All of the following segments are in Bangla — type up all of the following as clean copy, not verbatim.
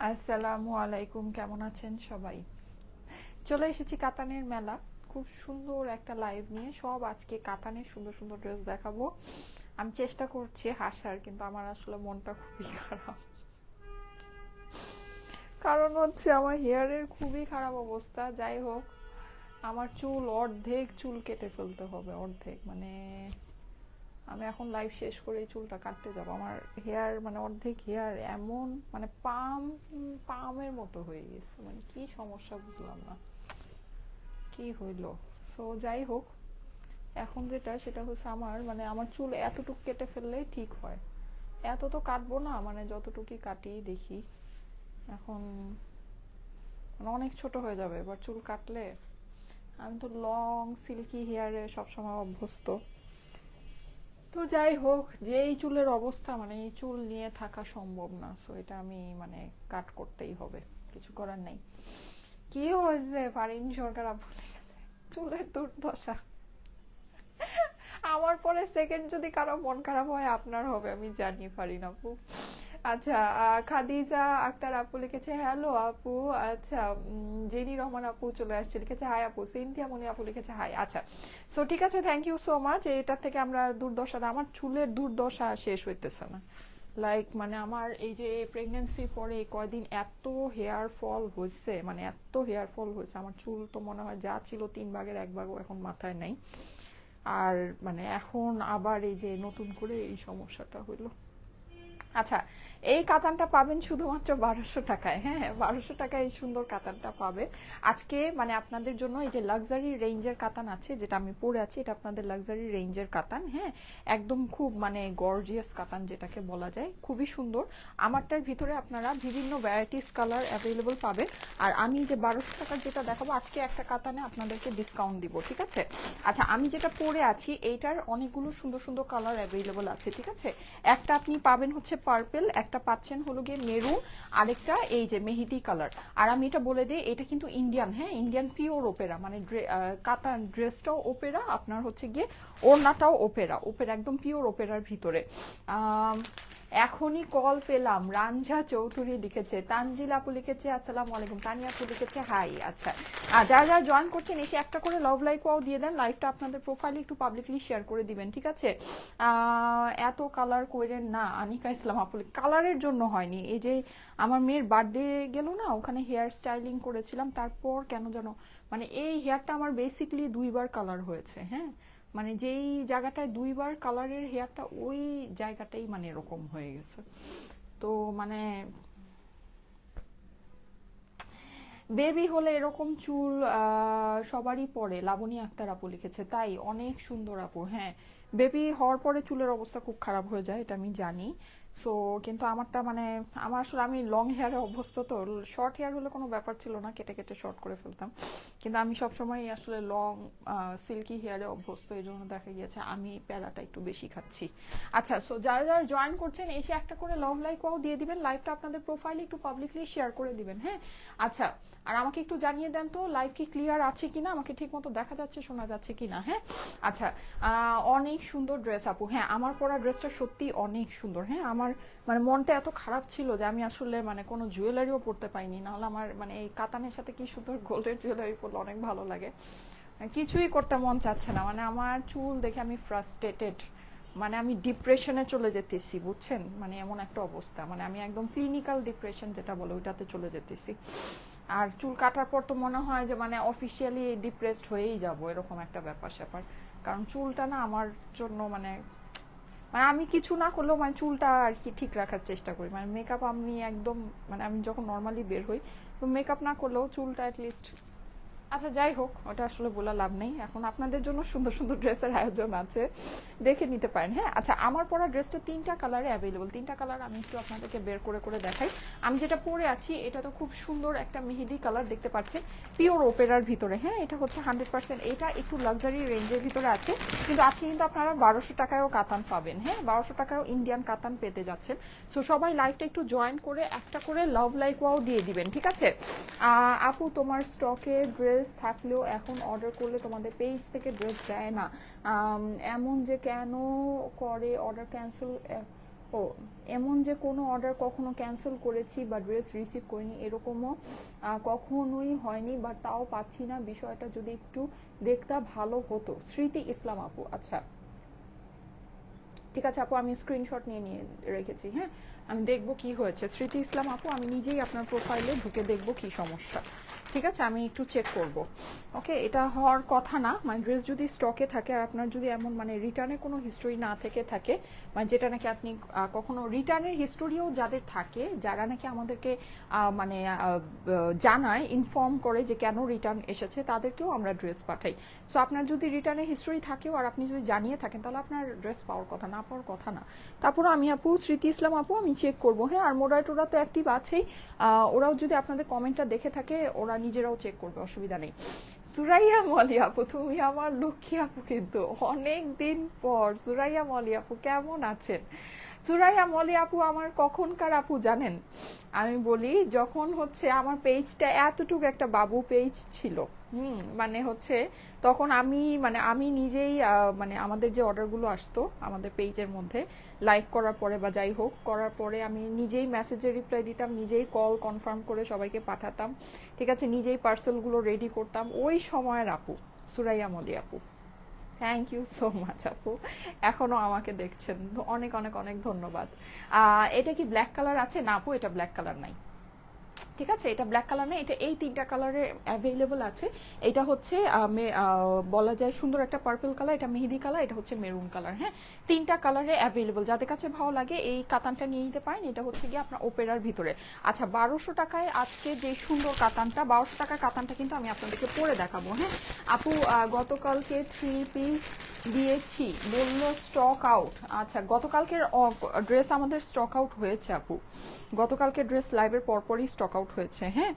আসসালামু আলাইকুম, কেমন আছেন সবাই? চলে এসেছি কাতানের মেলা। খুব সুন্দর একটা লাইভ নিয়ে সব আজকে কাতানের সুন্দর সুন্দর ড্রেস দেখাবো। আমি চেষ্টা করছি হাসার, কিন্তু আমার আসলে মনটা খুবই খারাপ। কারণ হচ্ছে আমার হেয়ারের খুবই খারাপ অবস্থা। যাই হোক, আমার চুল অর্ধেক চুল কেটে ফেলতে হবে, অর্ধেক মানে আমি এখন লাইভ শেষ করে এই চুলটা কাটতে যাব। আমার হেয়ার মানে অর্ধেক হেয়ার এমন মানে পামের মতো হয়ে গেছে, মানে কি সমস্যা বুঝলাম না কি হইলো। সো যাই হোক, এখন যেটা সেটা হচ্ছে আমার মানে আমার চুল এতটুকু কেটে ফেললেই ঠিক হয়। এত তো কাটবো না, মানে যতটুকুই কাটি দেখি। এখন মানে অনেক ছোট হয়ে যাবে এবার চুল কাটলে। আমি তো লং সিল্কি হেয়ারে সবসময় অভ্যস্ত। তো যাই হোক, যে এই চুলের অবস্থা, মানে এই চুল নিয়ে থাকা সম্ভব না। সো এটা আমি মানে কাট করতেই হবে, কিছু করার নেই। কি হয়েছে ফারিন সরকার আপু লিখেছে চুলের দুর্দশা। আমার পরে সেকেন্ড যদি কারো মন খারাপ হয় আপনার হবে, আমি জানি ফারিন আপু। আচ্ছা, খাদিজা আক্তার আপু লিখেছে হ্যালো আপু। আচ্ছা, জেনি রহমান আপু চলে আসছে, লিখেছে হাই আপু। সিনথিয়া মনি আপু লিখেছে হাই। আচ্ছা, সো ঠিক আছে, থ্যাংক ইউ সো মাচ। এটা থেকে আমরা দুর্দশা, আমার চুলের দুর্দশা আর শেষ হইতেছে না। লাইক মানে আমার এই যে প্রেগনেন্সি পরে এই কয়দিন এত হেয়ার ফল হয়েছে, মানে এত হেয়ার ফল হয়েছে, আমার চুল তো মনে হয় যা ছিল 3 ভাগের 1 ভাগও এখন মাথায় নাই। আর মানে এখন আবার এই যে নতুন করে এই সমস্যাটা হইলো। আচ্ছা, এই কাতানটা পাবেন শুধুমাত্র 1200 টাকায়। হ্যাঁ, 1200 টাকায় এই সুন্দর কাতানটা পাবেন আজকে। মানে আপনাদের জন্য এই যে লাক্সারি রেঞ্জের কাতান আছে, যেটা আমি পরে আছি, এটা আপনাদের লাক্সারি রেঞ্জের কাতান। হ্যাঁ, একদম খুব মানে গর্জিয়াস কাতান যেটাকে বলা যায়, খুবই সুন্দর। আমারটার ভিতরে আপনারা বিভিন্ন ভ্যারাইটিস কালার অ্যাভেলেবল পাবেন। আর আমি যে 1200 টাকার যেটা দেখাবো আজকে, একটা কাতানে আপনাদেরকে ডিসকাউন্ট দিব, ঠিক আছে? আচ্ছা, আমি যেটা পরে আছি এইটার অনেকগুলো সুন্দর সুন্দর কালার অ্যাভেলেবল আছে, ঠিক আছে? একটা আপনি পাবেন হচ্ছে পার্পল, একটা পাচ্ছেন হলো গিয়ে মেরুন, আরেকটা এই যে মেহেদি কালার। আর আমি এটা বলে দিই, এটা কিন্তু ইন্ডিয়ান, হ্যাঁ, ইন্ডিয়ান পিওর ওপেরা, মানে কাতান ড্রেসটাও ওপেরা, আপনার হচ্ছে গিয়ে ওড়নাটাও ওপেরা, ওপেরা একদম পিওর ওপেরার ভিতরে। এখনই কল পেলাম, রাঞ্ঝা চৌধুরী লিখেছে, তানজিল আপু লিখেছে আসসালামু আলাইকুম, তানিয়া আপু লিখেছে হাই। আচ্ছা, যারা যারা জয়েন করছেন এসে একটা করে লাভ লাইক ওয়াও দিয়ে দেন, লাইভটা আপনাদের প্রোফাইলে একটু পাবলিকলি শেয়ার করে দিবেন, ঠিক আছে? এত কালার কইরেন না। আনিকা ইসলাম আপু, কালারের জন্য হয়নি, এই যে আমার মেয়ের বার্থডে গেল না, ওখানে হেয়ার স্টাইলিং করেছিলাম, তারপর কেন যেন মানে এই হেয়ারটা আমার বেসিকলি 2বার কালার হয়েছে। হ্যাঁ, মানে যেই জায়গাটায় 2বার কালারের হেয়ারটা, ওই জায়গাটাই মানে এরকম হয়ে গেছে। তো মানে বেবি হলে এরকম চুল সবারই পড়ে, লাবণী আক্তার আপু লিখেছে, তাই অনেক সুন্দর আপু। হ্যাঁ, বেবি হওয়ার পরে চুলের অবস্থা খুব খারাপ হয়ে যায়, এটা আমি জানি। সো কিন্তু আমারটা মানে আমার আসলে আমি লং হেয়ারে অভ্যস্ত, তো শর্ট হেয়ার হলে কোনো ব্যাপার ছিল না, কেটে কেটে শর্ট করে ফেলতাম। কিন্তু আমি সবসময় আসলে লং সিল্কি হেয়ারে অভ্যস্ত, এই জন্য দেখা গিয়েছে আমি প্যারাটা একটু বেশি খাচ্ছি। আচ্ছা, সো যারা যারা জয়েন করছেন এসে একটা করে লাভ লাইকও দিয়ে দিবেন, লাইভটা আপনাদের প্রোফাইলে একটু পাবলিকলি শেয়ার করে দিবেন। হ্যাঁ, আচ্ছা, আর আমাকে একটু জানিয়ে দেন তো লাইভ কি ক্লিয়ার আছে কিনা, আমাকে ঠিক মতো দেখা যাচ্ছে শোনা যাচ্ছে কিনা। হ্যাঁ, আচ্ছা, অনেক সুন্দর ড্রেস আপু। হ্যাঁ, আমার পরা ড্রেসটা সত্যি অনেক সুন্দর। হ্যাঁ, আমার মানে মনটা এত খারাপ ছিল যে আমি আসলে মানে কোনো জুয়েলারিও পরতে পাইনি, নাহলে আমার মানে এই কাতানের সাথে কি সুন্দর গোল্ডের জুয়েলারি পরলে অনেক ভালো লাগে। কিছুই করতে মন চাচ্ছে না, মানে আমার চুল দেখে আমি ফ্রাস্ট্রেটেড, মানে আমি ডিপ্রেশনে চলে যেতেছি, বুঝছেন? মানে এমন একটা অবস্থা, মানে আমি একদম ক্লিনিক্যাল ডিপ্রেশন যেটা বলে ওইটাতে চলে যেতেছি। আর চুল কাটার পর তো মনে হয় যে মানে অফিসিয়ালি ডিপ্রেসড হয়েই যাব, এরকম একটা ব্যাপার স্যাপার। কারণ চুলটা না আমার জন্য মানে মানে আমি কিছু না করলেও মানে চুলটা আর কি ঠিক রাখার চেষ্টা করি, মানে মেকআপ আমি একদম মানে আমি যখন নর্মালি বের হই, তো মেকআপ না করলেও চুলটা অ্যাটলিস্ট। আচ্ছা, যাই হোক, ওটা আসলে বলা লাভ নেই। এখন আপনাদের জন্য সুন্দর সুন্দর ড্রেসের আয়োজন আছে, দেখে নিতে পারেন। হ্যাঁ, আচ্ছা, আমার পরা ড্রেসটা 3টা কালারে অ্যাভেলেবল, 3টা কালার আমি একটু আপনাদেরকে বের করে করে দেখাই। আমি যেটা পরে আছি এটা তো খুব সুন্দর একটা মেহেদি কালার, দেখতে পাচ্ছেন, পিওর ওপেরার ভিতরে। হ্যাঁ, এটা হচ্ছে 100%, এটা একটু লাক্সারি রেঞ্জের ভিতরে আছে, কিন্তু আজকে কিন্তু আপনারা 1200 টাকায়ও কাতান পাবেন। হ্যাঁ, 1200 টাকায়ও ইন্ডিয়ান কাতান পেতে যাচ্ছেন। সো সবাই লাইভটা একটু জয়েন করে একটা করে লাভ লাইক ওয়াও দিয়ে দিবেন, ঠিক আছে? আপু, তোমার স্টকে ড্রেস থাকলেও এখন অর্ডার করলে তোমাদের পেজ থেকে ড্রেস দেয় না, এমন যে কেন করে অর্ডার ক্যান্সেল ও, এমন যে কোনো অর্ডার কখনো ক্যান্সেল করেছি বা ড্রেস রিসিভ করিনি এরকমও কখনোই হয়নি, বাট তাও পাচ্ছি না, বিষয়টা যদি একটু দেখতে ভালো হতো। স্মৃতি ইসলাম আপু, আচ্ছা ঠিক আছে আপু, আমি স্ক্রিনশট নিয়ে নিয়ে রেখেছি। হ্যাঁ, আমি দেখবো কি হয়েছে। স্মৃতি ইসলাম আপু, আমি নিজেই আপনার প্রোফাইলে ঢুকে দেখবো কি সমস্যা। ঠিক আছে, আমি একটু চেক করব। ওকে, এটা হওয়ার কথা না, মানে ড্রেস যদি স্টকে থাকে আর আপনার যদি এমন মানে রিটার্নে কোনো হিস্টোরি না থেকে থাকে, মানে যেটা নাকি আপনি কখনো রিটার্নের হিস্টোরিও যাদের থাকে, যারা নাকি আমাদেরকে মানে জানায়, ইনফর্ম করে যে কেন রিটার্ন এসেছে, তাদেরকেও আমরা ড্রেস পাঠাই। সো আপনার যদি রিটার্নের হিস্টোরি থাকেও আর আপনি যদি জানিয়ে থাকেন, তাহলে আপনার ড্রেস পাওয়ার কথা না, পাওয়ার কথা না। তারপর আমি আপু স্মৃতি ইসলাম আপু, আমি চেক করবো। হ্যাঁ, আর মোডারেটররা তো অ্যাক্টিভ আছেই, ওরাও যদি আপনাদের কমেন্টটা দেখে থাকে ওরা নিজেরাও চেক করবে, অসুবিধা নেই। সুরাইয়া মলি আপু, তুমি আমার লক্ষ্মী আপু, কিন্তু অনেক দিন পর। সুরাইয়া মলি আপু কেমন আছেন? সুরাইয়া মলি আপু আমার কখনকার আপু জানেন, আমি বলি যখন হচ্ছে আমার পেজটা এতটুকু একটা বাবু পেজ ছিল, মানে হচ্ছে তখন আমি মানে আমি নিজেই মানে আমাদের যে অর্ডারগুলো আসতো আমাদের পেজের মধ্যে লাইক করার পরে বা যাই হোক করার পরে, আমি নিজেই মেসেজে রিপ্লাই দিতাম, নিজেই কল কনফার্ম করে সবাইকে পাঠাতাম, ঠিক আছে, নিজেই পার্সেলগুলো রেডি করতাম, ওই সময়ের আপু সুরাইয়া মলি আপু। থ্যাংক ইউ সো মাচ আপু, এখনো আমাকে দেখছেন, অনেক অনেক অনেক ধন্যবাদ। এটা কি ব্ল্যাক কালার আছে? না আপু, এটা ব্ল্যাক কালার নাই। ঠিক আছে, এটা ব্ল্যাক কালার না, এটা এই তিনটা কালারে অ্যাভেলেবল আছে। এটা হচ্ছে বলা যায় সুন্দর একটা পার্পল কালার, এটা মেহেদি কালার, এটা হচ্ছে মেরুন কালার। হ্যাঁ, তিনটা কালারে অ্যাভেলেবল, যাদের কাছে ভালো লাগে এই কাতানটা নিয়ে নিতে পারেন। এটা হচ্ছে গিয়ে আপনার ওপেরার ভিতরে। আচ্ছা, 1200 টাকায় আজকে যে সুন্দর কাতানটা, 1200 টাকার কাতানটা কিন্তু আমি আপনাদেরকে পরে দেখাবো। হ্যাঁ আপু, গতকালকে 3 পিস দিয়েছি, বললো স্টক আউট। আচ্ছা, গতকালকের ড্রেস আমাদের স্টক আউট হয়েছে আপু, গতকালকে ড্রেস লাইভের পরপরই স্টক আউট হয়েছে। হ্যাঁ,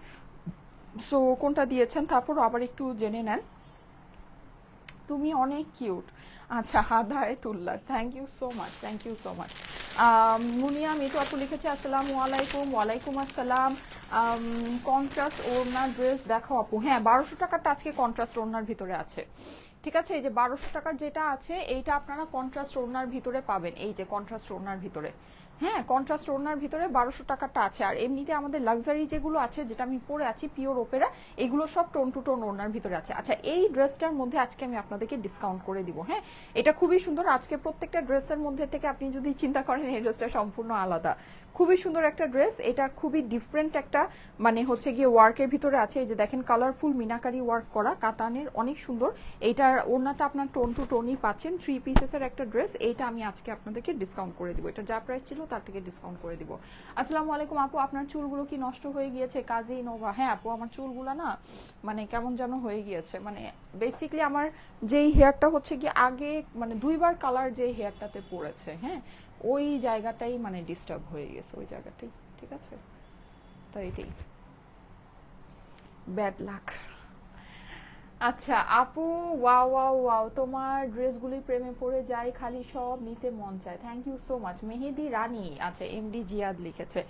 সো কোনটা দিয়েছেন তারপর আবার একটু জেনে নেন। তুমি অনেক কিউট। আচ্ছা, Hidayatullah, thank you so much, thank you so much. Munia Mitu আপু লিখেছে আসসালামু আলাইকুম। ওয়ালাইকুম আসসালাম। কন্ট্রাস্ট ওড়নার ড্রেস দেখো আপু। হ্যাঁ, 1200 টাকারটা আজকে কন্ট্রাস্ট ওড়নার ভিতরে আছে। ঠিক আছে, এই যে 1200 টাকার যেটা আছে এইটা আপনারা কন্ট্রাস্ট ওড়নার ভিতরে পাবেন, এই যে কন্ট্রাস্ট ওড়নার ভিতরে। হ্যাঁ, কন্ট্রাস্ট ওড়নার ভিতরে 1200 টাকারটা আছে। আর এমনিতে আমাদের লাক্সারি যেগুলো আছে, যেটা আমি পরে আছি পিওর ওপেরা, এগুলো সব টোন টু টোন ওড়নার ভিতরে আছে। আচ্ছা, এই ড্রেসটার মধ্যে আজকে আমি আপনাদেরকে ডিসকাউন্ট করে দিব। হ্যাঁ, এটা খুবই সুন্দর। আজকে প্রত্যেকটা ড্রেসের মধ্যে থেকে আপনি যদি চিন্তা করেন এই ড্রেসটা সম্পূর্ণ আলাদা, খুবই সুন্দর একটা ড্রেস। এটা খুবই ডিফারেন্ট একটা মানে হচ্ছে গিয়ে ওয়ার্কের ভিতরে আছে। এই যে দেখেন কালারফুল মিনাকারি ওয়ার্ক করা কাতানের, অনেক সুন্দর। এইটার ওড়নাটা আপনার টোন টু টোনই পাচ্ছেন। 3 পিসের একটা ড্রেস, এইটা আমি আজকে আপনাদেরকে ডিসকাউন্ট করে দিব। এটা যা প্রাইস ছিল তার থেকে ডিসকাউন্ট করে দিব। আসসালামু আলাইকুম আপু, আপনার চুলগুলো কি নষ্ট হয়ে গিয়েছে? কাজী নোভা, হ্যাঁ আপু, আমার চুলগুলো না মানে কেমন যেন হয়ে গিয়েছে। মানে বেসিক্যালি আমার যেই হেয়ারটা হচ্ছে কি আগে মানে 2বার কালার যে হেয়ারটাতে পড়েছে, হ্যাঁ ওই জায়গাটাই মানে ডিস্টার্ব হয়ে গেছে, ওই জায়গাটাই। ঠিক আছে, তাই এটাই ব্যাড লাক। আচ্ছা আপু, ওয়াও ওয়াও ওয়াও, তোমার ড্রেসগুলি প্রেমে পড়ে যায়, খালি সব নিতে মন চায়। Thank you so much. Mehedi Rani, আচ্ছা এমডি জিয়াদ লিখেছে।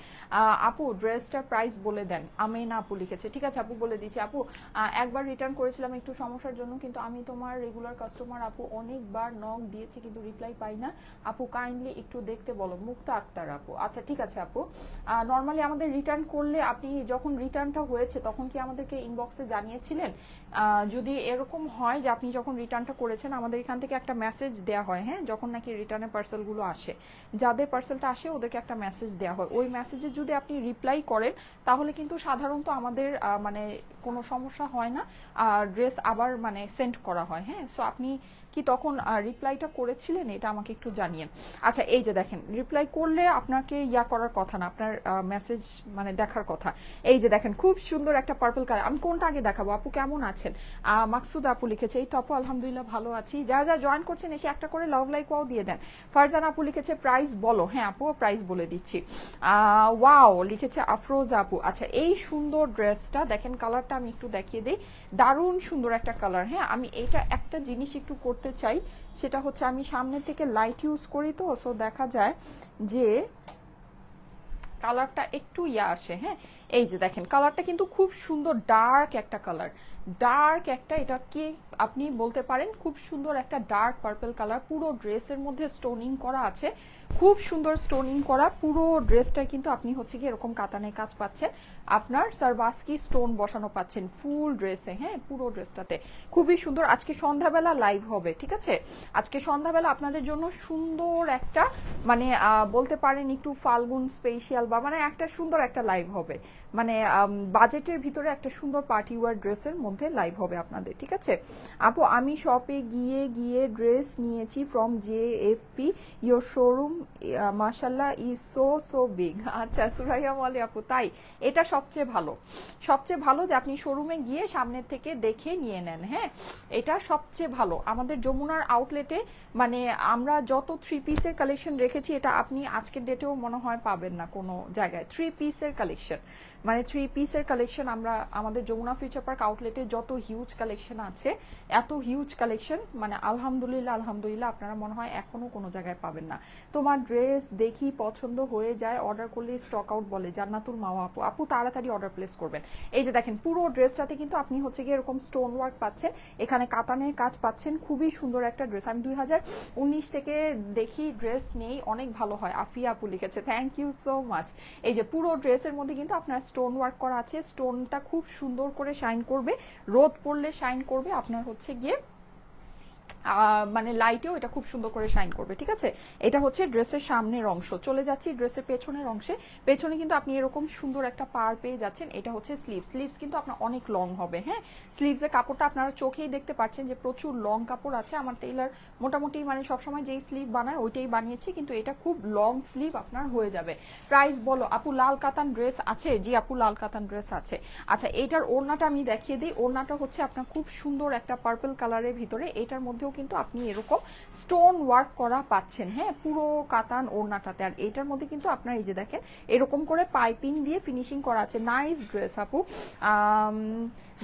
আপু ড্রেসটার প্রাইস বলে দেন। আমেনা আপু লিখেছে। ঠিক আছে আপু, বলে দিচ্ছি আপু। একবার রিটার্ন করেছিলাম একটু সমস্যার জন্য, কিন্তু আমি তোমার রেগুলার কাস্টমার আপু, অনেকবার নক দিয়েছি কিন্তু রিপ্লাই পাই না আপু, কাইন্ডলি একটু দেখতে বলো। মুক্তা আক্তার আপু, আচ্ছা ঠিক আছে আপু। নর্মালি আমাদের রিটার্ন করলে, আপনি যখন রিটার্নটা হয়েছে তখন কি আমাদেরকে ইনবক্সে জানিয়েছিলেন? যদি এরকম হয় যে আপনি যখন রিটার্নটা করেছেন আমাদের এখান থেকে একটা মেসেজ দেওয়া হয়, হ্যাঁ যখন নাকি রিটার্নের পার্সেলগুলো আসে, যাদের পার্সেলটা আসে ওদেরকে একটা মেসেজ দেওয়া হয়। ওই মেসেজে যদি আপনি রিপ্লাই করেন তাহলে কিন্তু সাধারণত আমাদের মানে কোনো সমস্যা হয় না, ড্রেস আবার মানে সেন্ড করা হয়। হ্যাঁ, সো আপনি কি তখন রিপ্লাইটা করেছিলেন এটা আমাকে একটু জানিয়েন। আচ্ছা, এই যে দেখেন রিপ্লাই করলে আপনাকে ইয়া করার কথা না, আপনার মেসেজ মানে দেখার কথা। এই যে দেখেন খুব সুন্দর একটা পার্পল কালার, আমি কোনটা আগে দেখাবো? আপু কেমন আছেন? মাকসুদ আপু লিখেছে এই তো আপু আলহামদুলিল্লাহ ভালো আছি। যারা যারা জয়েন করছেন এসে একটা করে লাভ লাইক ওয়াও দিয়ে দেন। ফারজান আপু লিখেছে প্রাইস বলো। হ্যাঁ আপু, প্রাইস বলে দিচ্ছি। ওয়াও লিখেছে আফরোজা আপু। আচ্ছা, এই সুন্দর ড্রেসটা দেখেন, কালারটা আমি একটু দেখিয়ে দিই, দারুণ সুন্দর একটা কালার। হ্যাঁ, আমি এটা একটা জিনিস একটু করতে চাই, সেটা হচ্ছে আমি সামনে থেকে লাইট ইউজ করি তো, সো দেখা যায় যে কালারটা একটু ইয়া আসে। হ্যাঁ, এই যে দেখেন কালারটা কিন্তু খুব সুন্দর, ডার্ক একটা কালার, ডার্ক একটা, এটা কি আপনি বলতে পারেন খুব সুন্দর একটা ডার্ক পার্পল কালার, পুরো ড্রেসের মধ্যে স্টোনিং করা আছে, খুব সুন্দর স্টোনিং করা পুরো ড্রেসটা কিন্তু আপনি হচ্ছে কি এরকম কাতানের কাজ পাচ্ছেন, আপনার সারবাস্কি স্টোন বসানো পাচ্ছেন ফুল ড্রেসে, হ্যাঁ পুরো ড্রেসটাতে খুবই সুন্দর। আজকে সন্ধ্যাবেলা লাইভ হবে, ঠিক আছে, আজকে সন্ধ্যাবেলা আপনাদের জন্য সুন্দর একটা মানে বলতে পারেন একটু ফাল্গুন স্পেশাল বা মানে একটা সুন্দর একটা লাইভ হবে, মানে বাজেটের ভিতরে একটা সুন্দর পার্টি ওয়ার ড্রেসের মধ্যে লাইভ হবে আপনাদের, ঠিক আছে আপু। আমি শপে গিয়ে গিয়ে ড্রেস নিয়েছি ফ্রম JFP ইয়োর শোরুম মাশাল্লাহ ইজ সো সো বিগ। আচ্ছা সুরাইয়া বলে আপু তাই, এটা সবচেয়ে ভালো, সবচেয়ে ভালো যে আপনি শোরুমে গিয়ে সামনের থেকে দেখে নিয়ে নেন, হ্যাঁ এটা সবচেয়ে ভালো। আমাদের যমুনার আউটলেটে মানে আমরা যত 3 পিসের কালেকশন রেখেছি এটা আপনি আজকের ডেটেও মনে হয় পাবেন না কোনো জায়গায়। 3 পিসের কালেকশন মানে 3 পিসের কালেকশন আমরা আমাদের যমুনা ফিউচার পার্ক আউটলেটে যত হিউজ কালেকশন আছে, এত হিউজ কালেকশন মানে আলহামদুলিল্লাহ আলহামদুলিল্লাহ আপনারা মনে হয় এখনো কোনো জায়গায় পাবেন না। তোমার ড্রেস দেখি পছন্দ হয়ে যায়, অর্ডার করলে স্টক আউট বলে জান্নাতুল মাওয়া আপু। আপু তাড়াতাড়ি অর্ডার প্লেস করবেন। এই যে দেখেন পুরো ড্রেসটাতে কিন্তু আপনি হচ্ছে গিয়ে এরকম স্টোন ওয়ার্ক পাচ্ছেন, এখানে কাতানের কাজ পাচ্ছেন, খুবই সুন্দর একটা ড্রেস। আমি 2019 থেকে দেখি ড্রেস নেই, অনেক ভালো হয়। আফিয়া আপু লিখেছে, থ্যাংক ইউ সো মাচ। এই যে পুরো ড্রেসের মধ্যে কিন্তু আপনার স্টোন ওয়ার্ক করা আছে, স্টোনটা খুব সুন্দর করে শাইন করবে, রোদ পড়লে শাইন করবে, আপনার হচ্ছে গিয়ে মানে লাইটেও এটা খুব সুন্দর করে শাইন করবে, ঠিক আছে। এটা হচ্ছে ড্রেসের সামনের অংশ। চলে যাচ্ছি ড্রেসের পেছনের অংশে। পেছনে কিন্তু আপনি এরকম সুন্দর একটা পার পেয়ে যাচ্ছেন। এটা হচ্ছে স্লিভস, স্লিভস কিন্তু আপনার অনেক লং হবে, হ্যাঁ স্লিভসের কাপড়টা আপনারা চোখেই দেখতে পাচ্ছেন যে প্রচুর লং কাপড় আছে। আমার টেইলার মোটামুটি মানে সবসময় যেই স্লিভ বানায় ওইটাই বানিয়েছি, কিন্তু এটা খুব লং স্লিভ আপনার হয়ে যাবে। প্রাইস বলো আপু। লাল কাতান ড্রেস আছে? জি আপু লাল কাতান ড্রেস আছে। আচ্ছা এইটার ওড়নাটা আমি দেখিয়ে দিই। ওড়নাটা হচ্ছে আপনার খুব সুন্দর একটা পার্পল কালারের ভিতরে, এটার মধ্যেও কিন্তু আপনি এরকম স্টোন ওয়ার্ক করা পাচ্ছেন, হ্যাঁ পুরো কাতান ওড়নাটাতে। আর এটার মধ্যে কিন্তু আপনার এই যে দেখেন এরকম করে পাইপিং দিয়ে ফিনিশিং করা আছে। নাইস ড্রেস আপু।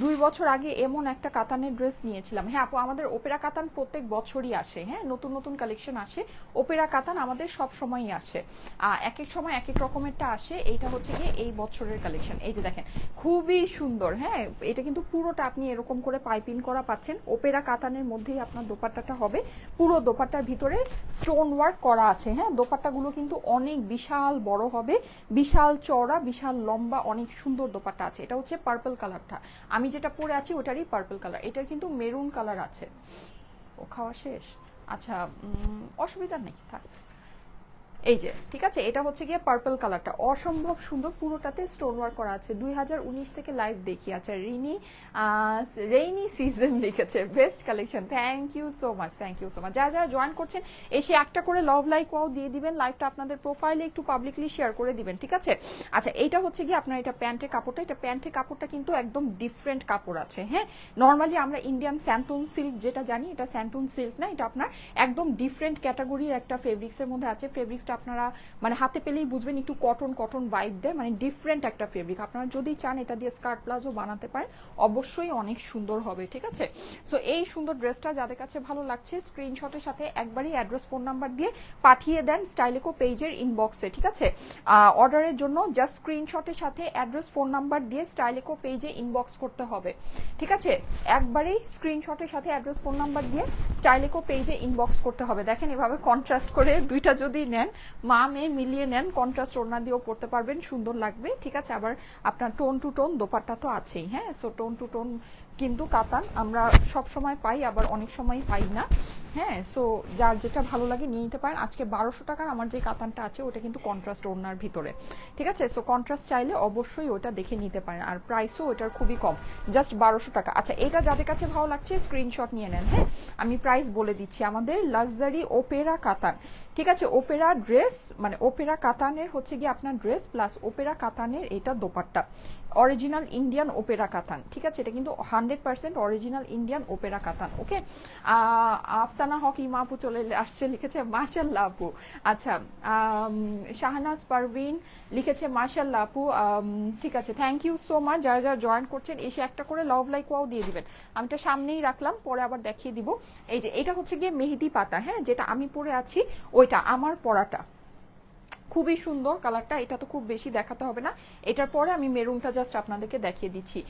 2 বছর আগে এমন একটা কাতানের ড্রেস নিয়েছিলাম। হ্যাঁ আপু আমাদের ওপেরা কাতান প্রত্যেক বছরই আসে, হ্যাঁ নতুন নতুন কালেকশন আসে। ওপেরা কাতান আমাদের সব সময়ই আসে, এক এক সময় এক এক রকমেরটা আসে। এইটা হচ্ছে গিয়ে এই বছরের কালেকশন। এই যে দেখেন খুবই সুন্দর, হ্যাঁ এটা কিন্তু পুরোটা আপনি এরকম করে পাইপিং করা পাচ্ছেন। ওপেরা কাতানের মধ্যেই আপনার দোপাট্টাটা হবে, পুরো দোপাট্টার ভিতরে স্টোন ওয়ার্ক করা আছে, হ্যাঁ দোপাট্টাগুলো কিন্তু অনেক বিশাল বড় হবে, বিশাল চওড়া, বিশাল লম্বা, অনেক সুন্দর দোপাট্টা আছে। এটা হচ্ছে পার্পল কালারটা, আমি যেটা পরে আছি ওটারই পার্পল কালার। এটার কিন্তু মেরুন কালার আছে। ও খাওয়া শেষ? আচ্ছা অসুবিধা নেই থাক। এই যে ঠিক আছে, এটা হচ্ছে গিয়ে পার্পল কালারটা, অসম্ভব সুন্দর, পুরোটাতে স্টোন ওয়ার্ক করা আছে। 2019 থেকে লাইভ দেখি। আচ্ছা রেইনি সিজন লিখেছে, best collection, thank you so much, thank you so much. যারা যারা জয়েন করছেন এসে একটা করে লাভ লাইক ওয়াও দিয়ে দিবেন, লাইভটা আপনাদের প্রোফাইলে একটু পাবলিকলি শেয়ার করে দিবেন, ঠিক আছে। আচ্ছা এইটা হচ্ছে গিয়ে আপনার এটা প্যান্টের কাপড়টা, এটা প্যান্টের কাপড়টা কিন্তু একদম ডিফারেন্ট কাপড় আছে, হ্যাঁ নর্মালি আমরা ইন্ডিয়ান স্যান্টুন সিল্ক যেটা জানি, এটা স্যান্টুন সিল্ক না, এটা আপনার একদম ডিফারেন্ট ক্যাটাগরির একটা ফেব্রিক্সের মধ্যে আছে। ফেব্রিক্সটা আপনারা মানে হাতে পেলেই বুঝবেন একটু কটন কটন ভাইব দেয়, মানে ডিফারেন্ট একটা ফেব্রিক। আপনারা যদি চান এটা দিয়ে স্কার্ট প্লাজো বানাতে পারেন, অবশ্যই অনেক সুন্দর হবে, ঠিক আছে। সো এই সুন্দর ড্রেসটা যাদের কাছে ভালো লাগছে স্ক্রিনশটের সাথে একবারই অ্যাড্রেস ফোন নাম্বার দিয়ে পাঠিয়ে দেন স্টাইলেকো পেজের ইনবক্সে, ঠিক আছে। অর্ডারের জন্য জাস্ট স্ক্রিনশটের সাথে অ্যাড্রেস ফোন নাম্বার দিয়ে স্টাইলেকো পেজে ইনবক্স করতে হবে, ঠিক আছে। একবারেই স্ক্রিনশটের সাথে অ্যাড্রেস ফোন নাম্বার দিয়ে স্টাইলেকো পেজে ইনবক্স করতে হবে। দেখেন এভাবে কন্ট্রাস্ট করে দুইটা যদি নেন, মা মেয়ে মিলিয়ে নেন, কন্ট্রাস্ট ওড়না দিয়েও পড়তে পারবেন, সুন্দর লাগবে, ঠিক আছে। আবার আপনার টোন টু টোন দোপাট্টা তো আছেই, হ্যাঁ সো টোন টু টোন কিন্তু কাতান আমরা সব সময় পাই, আবার অনেক সময় পাই না, হ্যাঁ সো যার যেটা ভালো লাগে নিয়ে নিতে পারেন। আজকে 1200 টাকার আমার যে কাতানটা আছে ওটা কিন্তু কন্ট্রাস্ট ওড়নার ভিতরে, ঠিক আছে। সো কন্ট্রাস্ট চাইলে অবশ্যই ওটা দেখে নিতে পারেন, আর প্রাইসও ওটার খুবই কম, জাস্ট 1200 টাকা। আচ্ছা এটা যাদের কাছে ভালো লাগছে স্ক্রিনশট নিয়ে নেন, হ্যাঁ আমি প্রাইস বলে দিচ্ছি। আমাদের লাক্সারি ওপেরা কাতান, ঠিক আছে, ওপেরা ড্রেস মানে ওপেরা কাতানের হচ্ছে গিয়ে আপনার ড্রেস প্লাস ওপেরা কাতানের এটা দোপাট্টা, অরিজিনাল ইন্ডিয়ান ওপেরা কাতান, ঠিক আছে। এটা কিন্তু 100% অরিজিনাল ইন্ডিয়ান ওপেরা কাতান, ওকে। আফসানা হক ইমা আপু চলে আসছে, লিখেছে মাশাল্লাহ আপু। আচ্ছা শাহনাজ পারভিন লিখেছে মাশাল্লাহ আপু, ঠিক আছে থ্যাংক ইউ সো মাচ। যারা যারা জয়েন করছেন এসে একটা করে লাভ লাইক ওয়াও দিয়ে দিবেন। আমি তো সামনেই রাখলাম, পরে আবার দেখিয়ে দিব। এই যে এটা হচ্ছে গিয়ে মেহেদি পাতা, হ্যাঁ যেটা আমি পরে আছি ওইটা আমার পরাটা, খুবই সুন্দর কালারটা। এটা তো খুব বেশি দেখাতে হবে না, এটার পরে আমি মেরুনটা জাস্ট আপনাদেরকে দেখিয়ে দিচ্ছি।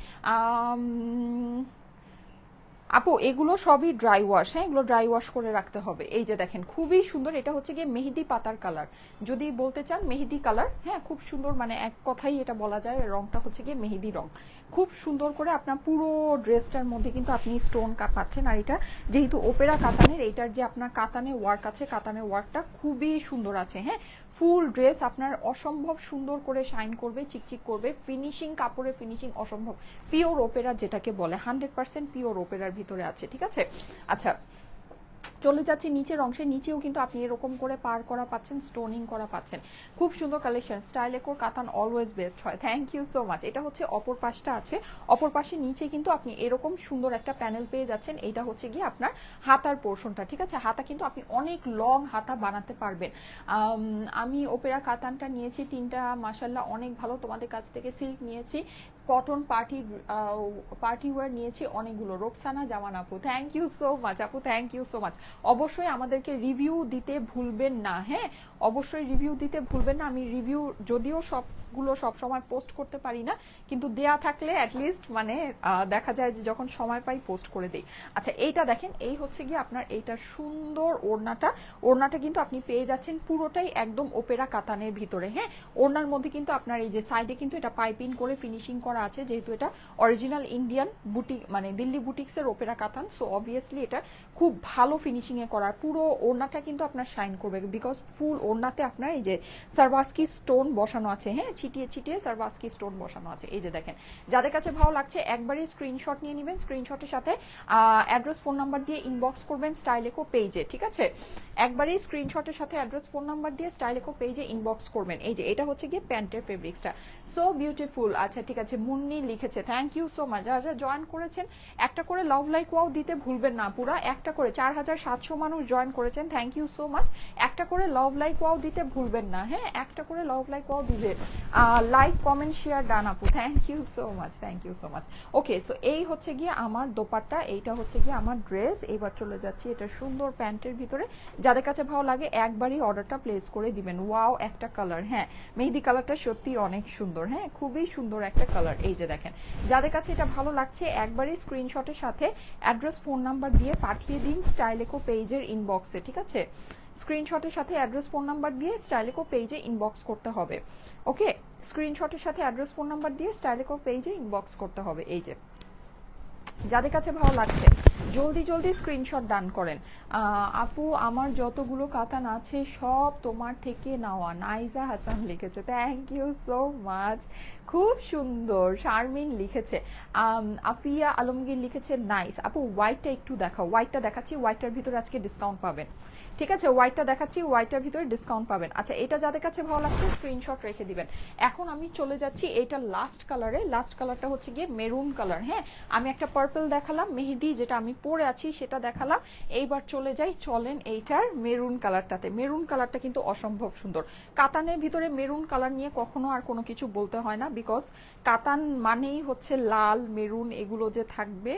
আপু এগুলো সবই ড্রাই ওয়াশ, হ্যাঁ এগুলো ড্রাই ওয়াশ করে রাখতে হবে। এই যে দেখেন খুবই সুন্দর, এটা হচ্ছে গিয়ে মেহেদি পাতার কালার, যদি বলতে চান মেহেদি কালার, হ্যাঁ খুব সুন্দর, মানে এক কথাই এটা বলা যায় রংটা হচ্ছে গিয়ে মেহেদি রং। খুব সুন্দর করে আপনার পুরো ড্রেসটার মধ্যে কিন্তু আপনি স্টোন পাচ্ছেন। আর এটা যেহেতু ওপেরা কাতানের, এইটার যে আপনার কাতানে ওয়ার্ক আছে, কাতানের ওয়ার্কটা খুবই সুন্দর আছে। হ্যাঁ ফুল ড্রেস আপনার অসম্ভব সুন্দর করে শাইন করবে, চিকচিক করবে, ফিনিশিং, কাপড়ের ফিনিশিং অসম্ভব, পিওর ওপেরা যেটাকে বলে, 100% পিওর ওপেরার ভিতরে আছে, ঠিক আছে। আচ্ছা চলে যাচ্ছে নিচের অংশে, নিচেও কিন্তু আপনি এরকম করে পার করা পাচ্ছেন, স্টোনিং করা পাচ্ছেন, খুব সুন্দর কালেকশন। স্টাইল একোর কাতান অলওয়েজ বেস্ট হয়, থ্যাংক ইউ সো মাচ। এটা হচ্ছে অপর পাশটা আছে, অপর পাশে নিচে কিন্তু আপনি এরকম সুন্দর একটা প্যানেল পেয়ে যাচ্ছেন। এটা হচ্ছে গিয়ে আপনার হাতার পোর্শনটা, ঠিক আছে। হাতা কিন্তু আপনি অনেক লং হাতা বানাতে পারবেন। আমি ওপেরা কাতানটা নিয়েছি তিনটা, মাসাল্লাহ অনেক ভালো, তোমাদের কাছ থেকে সিল্ক নিয়েছি, কটন পার্টি ওয়্যার নিয়েছি অনেকগুলো। রোকসানা জামান আপু, থ্যাংক ইউ সো মাচ আপু, থ্যাংক ইউ সো মাচ। অবশ্যই আমাদেরকে রিভিউ দিতে ভুলবেন না, হ্যাঁ অবশ্যই রিভিউ দিতে ভুলবেন না। আমি রিভিউ যদিও সবগুলো সব সময় পোস্ট করতে পারি না, কিন্তু দেয়া থাকলে অ্যাটলিস্ট মানে দেখা যায় যে যখন সময় পাই পোস্ট করে দেই। আচ্ছা এইটা দেখেন, এই হচ্ছে গিয়ে আপনার এইটা সুন্দর ওড়নাটা, ওড়নাটা কিন্তু আপনি পেয়ে যাচ্ছেন পুরোটাই একদম ওপেরা কাতানের ভিতরে। হ্যাঁ ওড়নার মধ্যে কিন্তু আপনার এই যে সাইডে কিন্তু এটা পাইপিং করে ফিনিশিং করা আছে, যেহেতু এটা অরিজিনাল ইন্ডিয়ান বুটিক মানে দিল্লি বুটিক্সের ওপেরা কাতান, সো অবভিয়াসলি এটা খুব ভালো ফিনিশিং এ করা। পুরো ওড়নাটা কিন্তু আপনার শাইন করবে, বিকজ ফুল ওড়নাতে আপনার এই যে সারভাস্কি স্টোন বসানো আছে, হ্যাঁ ছিটিয়ে ছিটিয়ে সারভাস্কি স্টোন বসানো আছে। এই যে দেখেন, যাদের কাছে ভালো লাগছে একবারই স্ক্রিনশট নিয়ে নেবেন, স্ক্রিনশটের সাথে অ্যাড্রেস ফোন নাম্বার দিয়ে ইনবক্স করবেন স্টাইলেকো পেজে, ঠিক আছে। একবারই স্ক্রিনশটের সাথে অ্যাড্রেস ফোন নাম্বার দিয়ে স্টাইলেকো পেজে ইনবক্স করবেন। এই যে এটা হচ্ছে গিয়ে প্যান্টের ফেব্রিক্সটা, সো বিউটিফুল। আচ্ছা ঠিক আছে, মুন্নি লিখেছে, থ্যাংক ইউ সো মাচ। যারা যারা জয়েন করেছেন একটা করে লাভ লাইক ওয়াও দিতে ভুলবেন না, পুরা একটা করে 4700 মানুষ জয়েন করেছেন, থ্যাংক ইউ সো মাচ। একটা করে লাভ লাইক ওয়াও দিতে ভুলবেন না, হ্যাঁ একটা করে লাভ লাইক ওয়াও দিবে, লাইক কমেন্ট শেয়ার ডান আপু, thank you so much, thank you so much. Okay so এই হচ্ছে গিয়ে আমার দোপাট্টা, এইটা হচ্ছে গিয়ে আমার ড্রেস। এবার চলে যাচ্ছি এটা সুন্দর প্যান্টের ভিতরে, যাদের কাছে ভালো লাগে একবারই অর্ডারটা প্লেস করে দিবেন। ওয়াও একটা কালার, হ্যাঁ মেহেদি কালারটা সত্যি অনেক সুন্দর, হ্যাঁ খুবই সুন্দর একটা কালার। এই যে দেখেন, যাদের কাছে এটা ভালো লাগছে একবারই স্ক্রিনশটের সাথে অ্যাড্রেস ফোন নাম্বার দিয়ে পাঠিয়ে দিন স্টাইলেকো পেজের ইনবক্সে, ঠিক আছে। স্ক্রিনশটের সাথে অ্যাড্রেস ফোন নাম্বার দিয়ে স্টাইলেকো পেজে ইনবক্স করতে হবে, ওকে। স্ক্রিনশটের সাথে অ্যাড্রেস ফোন নাম্বার দিয়ে স্টাইলেকো পেজে ইনবক্স করতে হবে। এই যে যাদের কাছে ভালো লাগছে জলদি জলদি স্ক্রিনশট ডান করেন। আপু আমার যতগুলো কাতান আছে সব তোমার থেকে নেওয়া, নাইজা হাসান লিখেছে, থ্যাংক ইউ সো মাচ, খুব সুন্দর। শারমিন লিখেছে, আফিয়া আলমগীর লিখেছে নাইস। আপু হোয়াইটটা একটু দেখাও, হোয়াইটটা দেখাচ্ছি, হোয়াইটটার ভিতরে আজকে ডিসকাউন্ট পাবেন, ঠিক আছে। হোয়াইটটা দেখাচ্ছি, হোয়াইটটার ভিতরে ডিসকাউন্ট পাবেন। আচ্ছা এটা যাদের কাছে ভালো লাগছে স্ক্রিনশট রেখে দিবেন। এখন আমি চলে যাচ্ছি এটা লাস্ট কালারে, লাস্ট কালারটা হচ্ছে গিয়ে মেরুন কালার। হ্যাঁ আমি একটা পার্পল দেখালাম, মেহেদি যেটা আমি পরে আছি সেটা দেখালাম, এইবার চলে যাই চলেন এইটার মেরুন কালারটাতে। মেরুন কালারটা কিন্তু অসম্ভব সুন্দর, কাতানের ভিতরে মেরুন কালার নিয়ে কখনো আর কোনো কিছু বলতে হয় না, বিকজ কাতান মানেই হচ্ছে লাল মেরুন এগুলো যে থাকবে,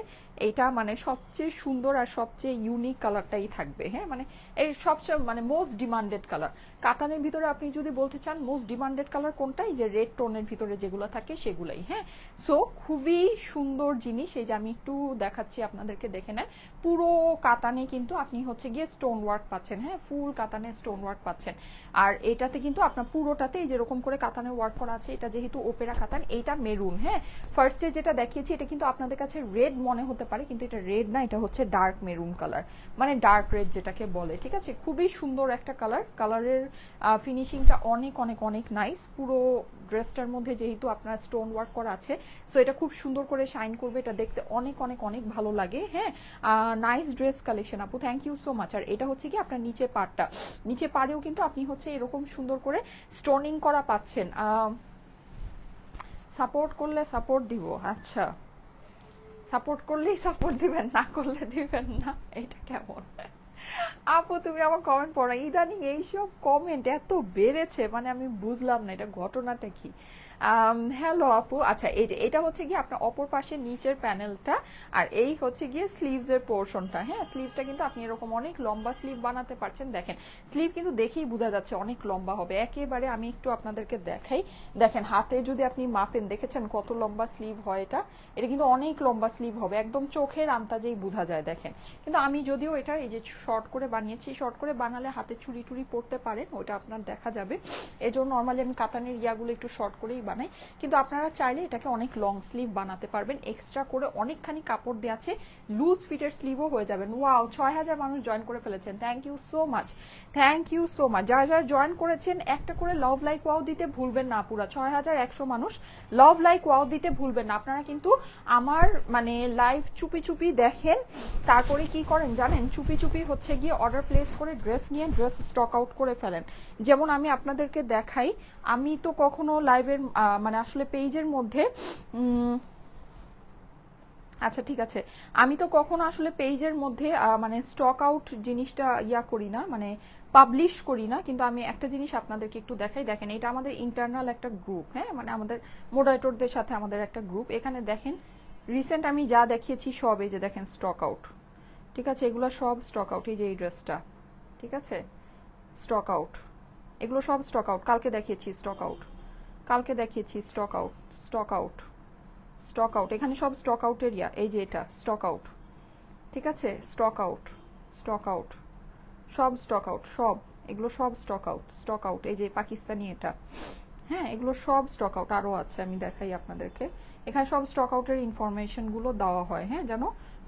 এটা মানে সবচেয়ে সুন্দর আর সবচেয়ে ইউনিক কালারটাই থাকবে। হ্যাঁ মানে এই সবচেয়ে মানে মোস্ট ডিমান্ডেড কালার কাতানের ভিতরে, আপনি যদি বলতে চান মোস্ট ডিমান্ডেড কালার কোনটাই, যে রেড টোনের ভিতরে যেগুলো থাকে সেগুলাই। হ্যাঁ সো খুবই সুন্দর জিনিস। এই যে আমি একটু দেখাচ্ছি আপনাদেরকে, দেখে নেন পুরো কাতানে কিন্তু আপনি হচ্ছে গিয়ে স্টোন ওয়ার্ক পাচ্ছেন, হ্যাঁ ফুল কাতানে স্টোন ওয়ার্ক পাচ্ছেন। আর এটাতে কিন্তু আপনার পুরোটাতে যেরকম করে কাতানের ওয়ার্ক করা আছে, এটা যেহেতু ওপেরা কাতান, এইটা মেরুন। হ্যাঁ ফার্স্টে যেটা দেখিয়েছি এটা কিন্তু আপনাদের কাছে রেড মনে হতে পারে, কিন্তু এটা রেড না, এটা হচ্ছে ডার্ক মেরুন কালার, মানে ডার্ক রেড যেটাকে বলে, ঠিক আছে। খুবই সুন্দর একটা কালার, কালারের ফিনিশিংটা অনেক অনেক অনেক নাইস। পুরো ড্রেসটার মধ্যে যেহেতু আপনার স্টোন ওয়ার্ক করা আছে, সো এটা খুব সুন্দর করে শাইন করবে, এটা দেখতে অনেক অনেক অনেক ভালো লাগে। হ্যাঁ নাইস ড্রেস কালেকশন আপু, থ্যাংক ইউ সো মাচ। আর এটা হচ্ছে কি আপনার নিচে পাড়টা, নিচে পাড়েও কিন্তু আপনি হচ্ছে এরকম সুন্দর করে স্টোনিং করা পাচ্ছেন। সাপোর্ট করলে সাপোর্ট দিব, আচ্ছা সাপোর্ট করলেই সাপোর্ট দিবেন, না করলে দিবেন না, এটা কেমন? আপু তুমি আমার কমেন্ট পড়া, ইদানিং এইসব কমেন্ট এত বেড়েছে, মানে আমি বুঝলাম না এটা ঘটনাটা কি। হ্যালো আপু, আচ্ছা এই যে এটা হচ্ছে গিয়ে আপনার অপর পাশে নিচের প্যানেলটা, আর এই হচ্ছে গিয়ে স্লিভস এর পোর্শনটা। হ্যাঁ, স্লিভসটা কিন্তু আপনি এরকম অনেক লম্বা স্লিভ বানাতে পারছেন। দেখেন স্লিভ কিন্তু দেখেই বোঝা যাচ্ছে অনেক লম্বা হবে একেবারে। আমি একটু আপনাদেরকে দেখাই, দেখেন হাতে যদি আপনি মাপেন, দেখেছেন কত লম্বা স্লিভ হয় এটা। এটা কিন্তু অনেক লম্বা স্লিভ হবে, একদম চোখের আন্দাজেই বোঝা যায়। দেখেন কিন্তু আমি যদিও এটা এই যে শর্ট করে বানিয়েছি, শর্ট করে বানালে হাতে চুড়ি টুড়ি পড়তে পারেন, ওটা আপনার দেখা যাবে। এই জন্য নর্মালি আমি কাতানের ইয়াগুলো একটু শর্ট করেই বানাই, কিন্তু আপনারা চাইলে এটাকে অনেক লং স্লিভ বানাতে পারবেন। এক্সট্রা করে অনেকখানি কাপড় দেওয়া আছে, লুজ ফিটের স্লিভও হয়ে যাবেন। ওয়াও, 6000 মানুষ জয়েন করে ফেলেছেন, thank you so much, thank you so much. যারা যারা জয়েন করেছেন একটা করে লাভ লাইক ওয়াও দিতে ভুলবেন না। পুরা 6100 মানুষ লাভ লাইক ওয়াও দিতে ভুলবেন না। আপনারা কিন্তু আমার মানে লাইভ চুপি চুপি দেখেন, তারপরে কি করেন জানেন, চুপি চুপি হচ্ছে গিয়ে অর্ডার প্লেস করে ড্রেস নিয়ে ড্রেস স্টক আউট করে ফেলেন। যেমন আমি আপনাদেরকে দেখাই, আমি তো কখনো লাইভের মানে আসলে পেজের মধ্যে আচ্ছা ঠিক আছে, আমি তো কখনো আসলে পেজের মধ্যে মানে স্টক আউট জিনিসটা ইয়া করি না, মানে পাবলিশ করি না। কিন্তু আমি একটা জিনিস আপনাদেরকে একটু দেখাই, দেখেন এটা আমাদের ইন্টারনাল একটা গ্রুপ। হ্যাঁ, মানে আমাদের মডারেটরদের সাথে আমাদের একটা গ্রুপ। এখানে দেখেন রিসেন্ট আমি যা দেখিয়েছি সব এই যে দেখেন স্টক আউট। ঠিক আছে, এগুলো সব স্টক আউট। এই যে এই ড্রেসটা, ঠিক আছে, স্টক আউট। এগুলো সব স্টক আউট। কালকে দেখিয়েছি স্টক আউট, কালকে দেখিয়েছি stock out, stock out, stock out. এখানে সব স্টক আউট এরিয়া। এই যে এটা স্টক আউট, ঠিক আছে, স্টক আউট, স্টক আউট, সব স্টক আউট, সব এগুলো সব স্টক আউট, স্টক আউট। এই যে পাকিস্তানি এটা, হ্যাঁ এগুলো সব স্টক আউট। আরও আছে, আমি দেখাই আপনাদেরকে। এখানে সব স্টক আউটের ইনফরমেশনগুলো দেওয়া হয়, হ্যাঁ, যেন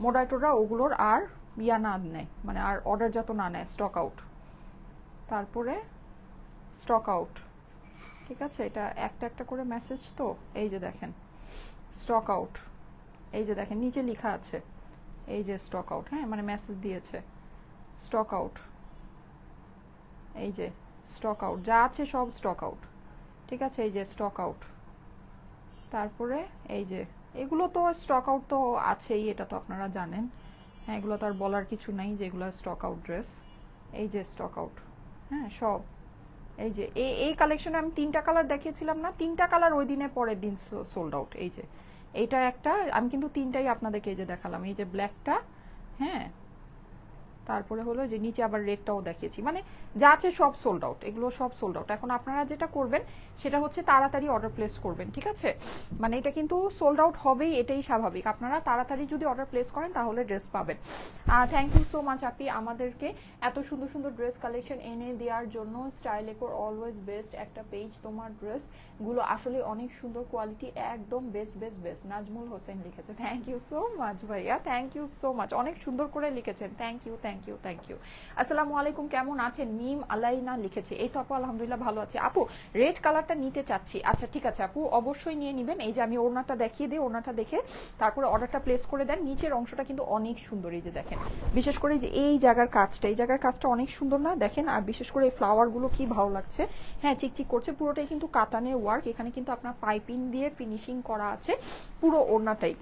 মোডারেটররা ওগুলোর আর ইয়া না নেয়, মানে আর অর্ডার যত না নেয়। স্টক আউট, তারপরে স্টক আউট, ঠিক আছে। এটা একটা একটা করে মেসেজ তো, এই যে দেখেন স্টক আউট, এই যে দেখেন নিচে লেখা আছে, এই যে স্টক আউট, হ্যাঁ মানে মেসেজ দিয়েছে স্টক আউট। এই যে স্টক আউট, যা আছে সব স্টক আউট, ঠিক আছে। এই যে স্টক আউট, তারপরে এই যে এগুলো তো স্টক আউট তো আছেই, এটা তো আপনারা জানেন। হ্যাঁ, এগুলো তো আর বলার কিছু নাই যে এগুলো স্টক আউট ড্রেস। এই যে স্টক আউট, হ্যাঁ সব। এই যে এই কালেকশনে আমি 3টা কালার দেখিয়েছিলাম না, 3টা কালার ওই দিনে পরের দিন সোল্ড আউট। এই যে এইটা একটা, আমি কিন্তু 3টাই আপনাদেরকে এই যে দেখালাম। এই যে ব্ল্যাকটা, হ্যাঁ, তারপরে হলো যে নিচে আবার রেডটাও দেখিয়েছি, মানে যা আছে সব সোল্ড আউট, এগুলো সব সোল্ড আউট। এখন আপনারা যেটা করবেন সেটা হচ্ছে তাড়াতাড়ি অর্ডার প্লেস করবেন, ঠিক আছে। মানে এটা কিন্তু সোল্ড আউট হবেই, এটাই স্বাভাবিক। আপনারা তাড়াতাড়ি যদি অর্ডার প্লেস করেন তাহলে ড্রেস পাবেন। থ্যাংক ইউ সো মাচ আপি, আমাদেরকে এত সুন্দর সুন্দর ড্রেস কালেকশন এনে দেওয়ার জন্য। স্টাইল ডেকোর অলওয়েজ বেস্ট একটা পেজ, তোমার ড্রেস গুলো আসলে অনেক সুন্দর, কোয়ালিটি একদম best best best. Nazmul Hossain লিখেছে, থ্যাংক ইউ সো মাচ ভাইয়া, থ্যাংক ইউ সো মাচ, অনেক সুন্দর করে লিখেছেন, thank you thank you thank you. আসসালামু আলাইকুম, কেমন আছেন? মিম আলাইনা লিখেছে, এই তো আপু আলহামদুলিল্লাহ ভালো আছে। আপু রেড কালারটা নিতে চাচ্ছি। আচ্ছা ঠিক আছে আপু, অবশ্যই নিয়ে নেবেন। এই যে আমি ওড়নাটা দেখিয়ে দিই, ওড়নাটা দেখে তারপরে অর্ডারটা প্লেস করে দেন। নিচের অংশটা কিন্তু অনেক সুন্দর, এই যে দেখেন, বিশেষ করে যে এই জায়গার কাজটা, এই জায়গার কাজটা অনেক সুন্দর না দেখেন? আর বিশেষ করে এই ফ্লাওয়ারগুলো কি ভালো লাগছে, হ্যাঁ চিকচিক করছে। পুরোটাই কিন্তু কাতানের ওয়ার্ক, এখানে কিন্তু আপনার পাইপিং দিয়ে ফিনিশিং করা আছে পুরো ওড়নাটাই,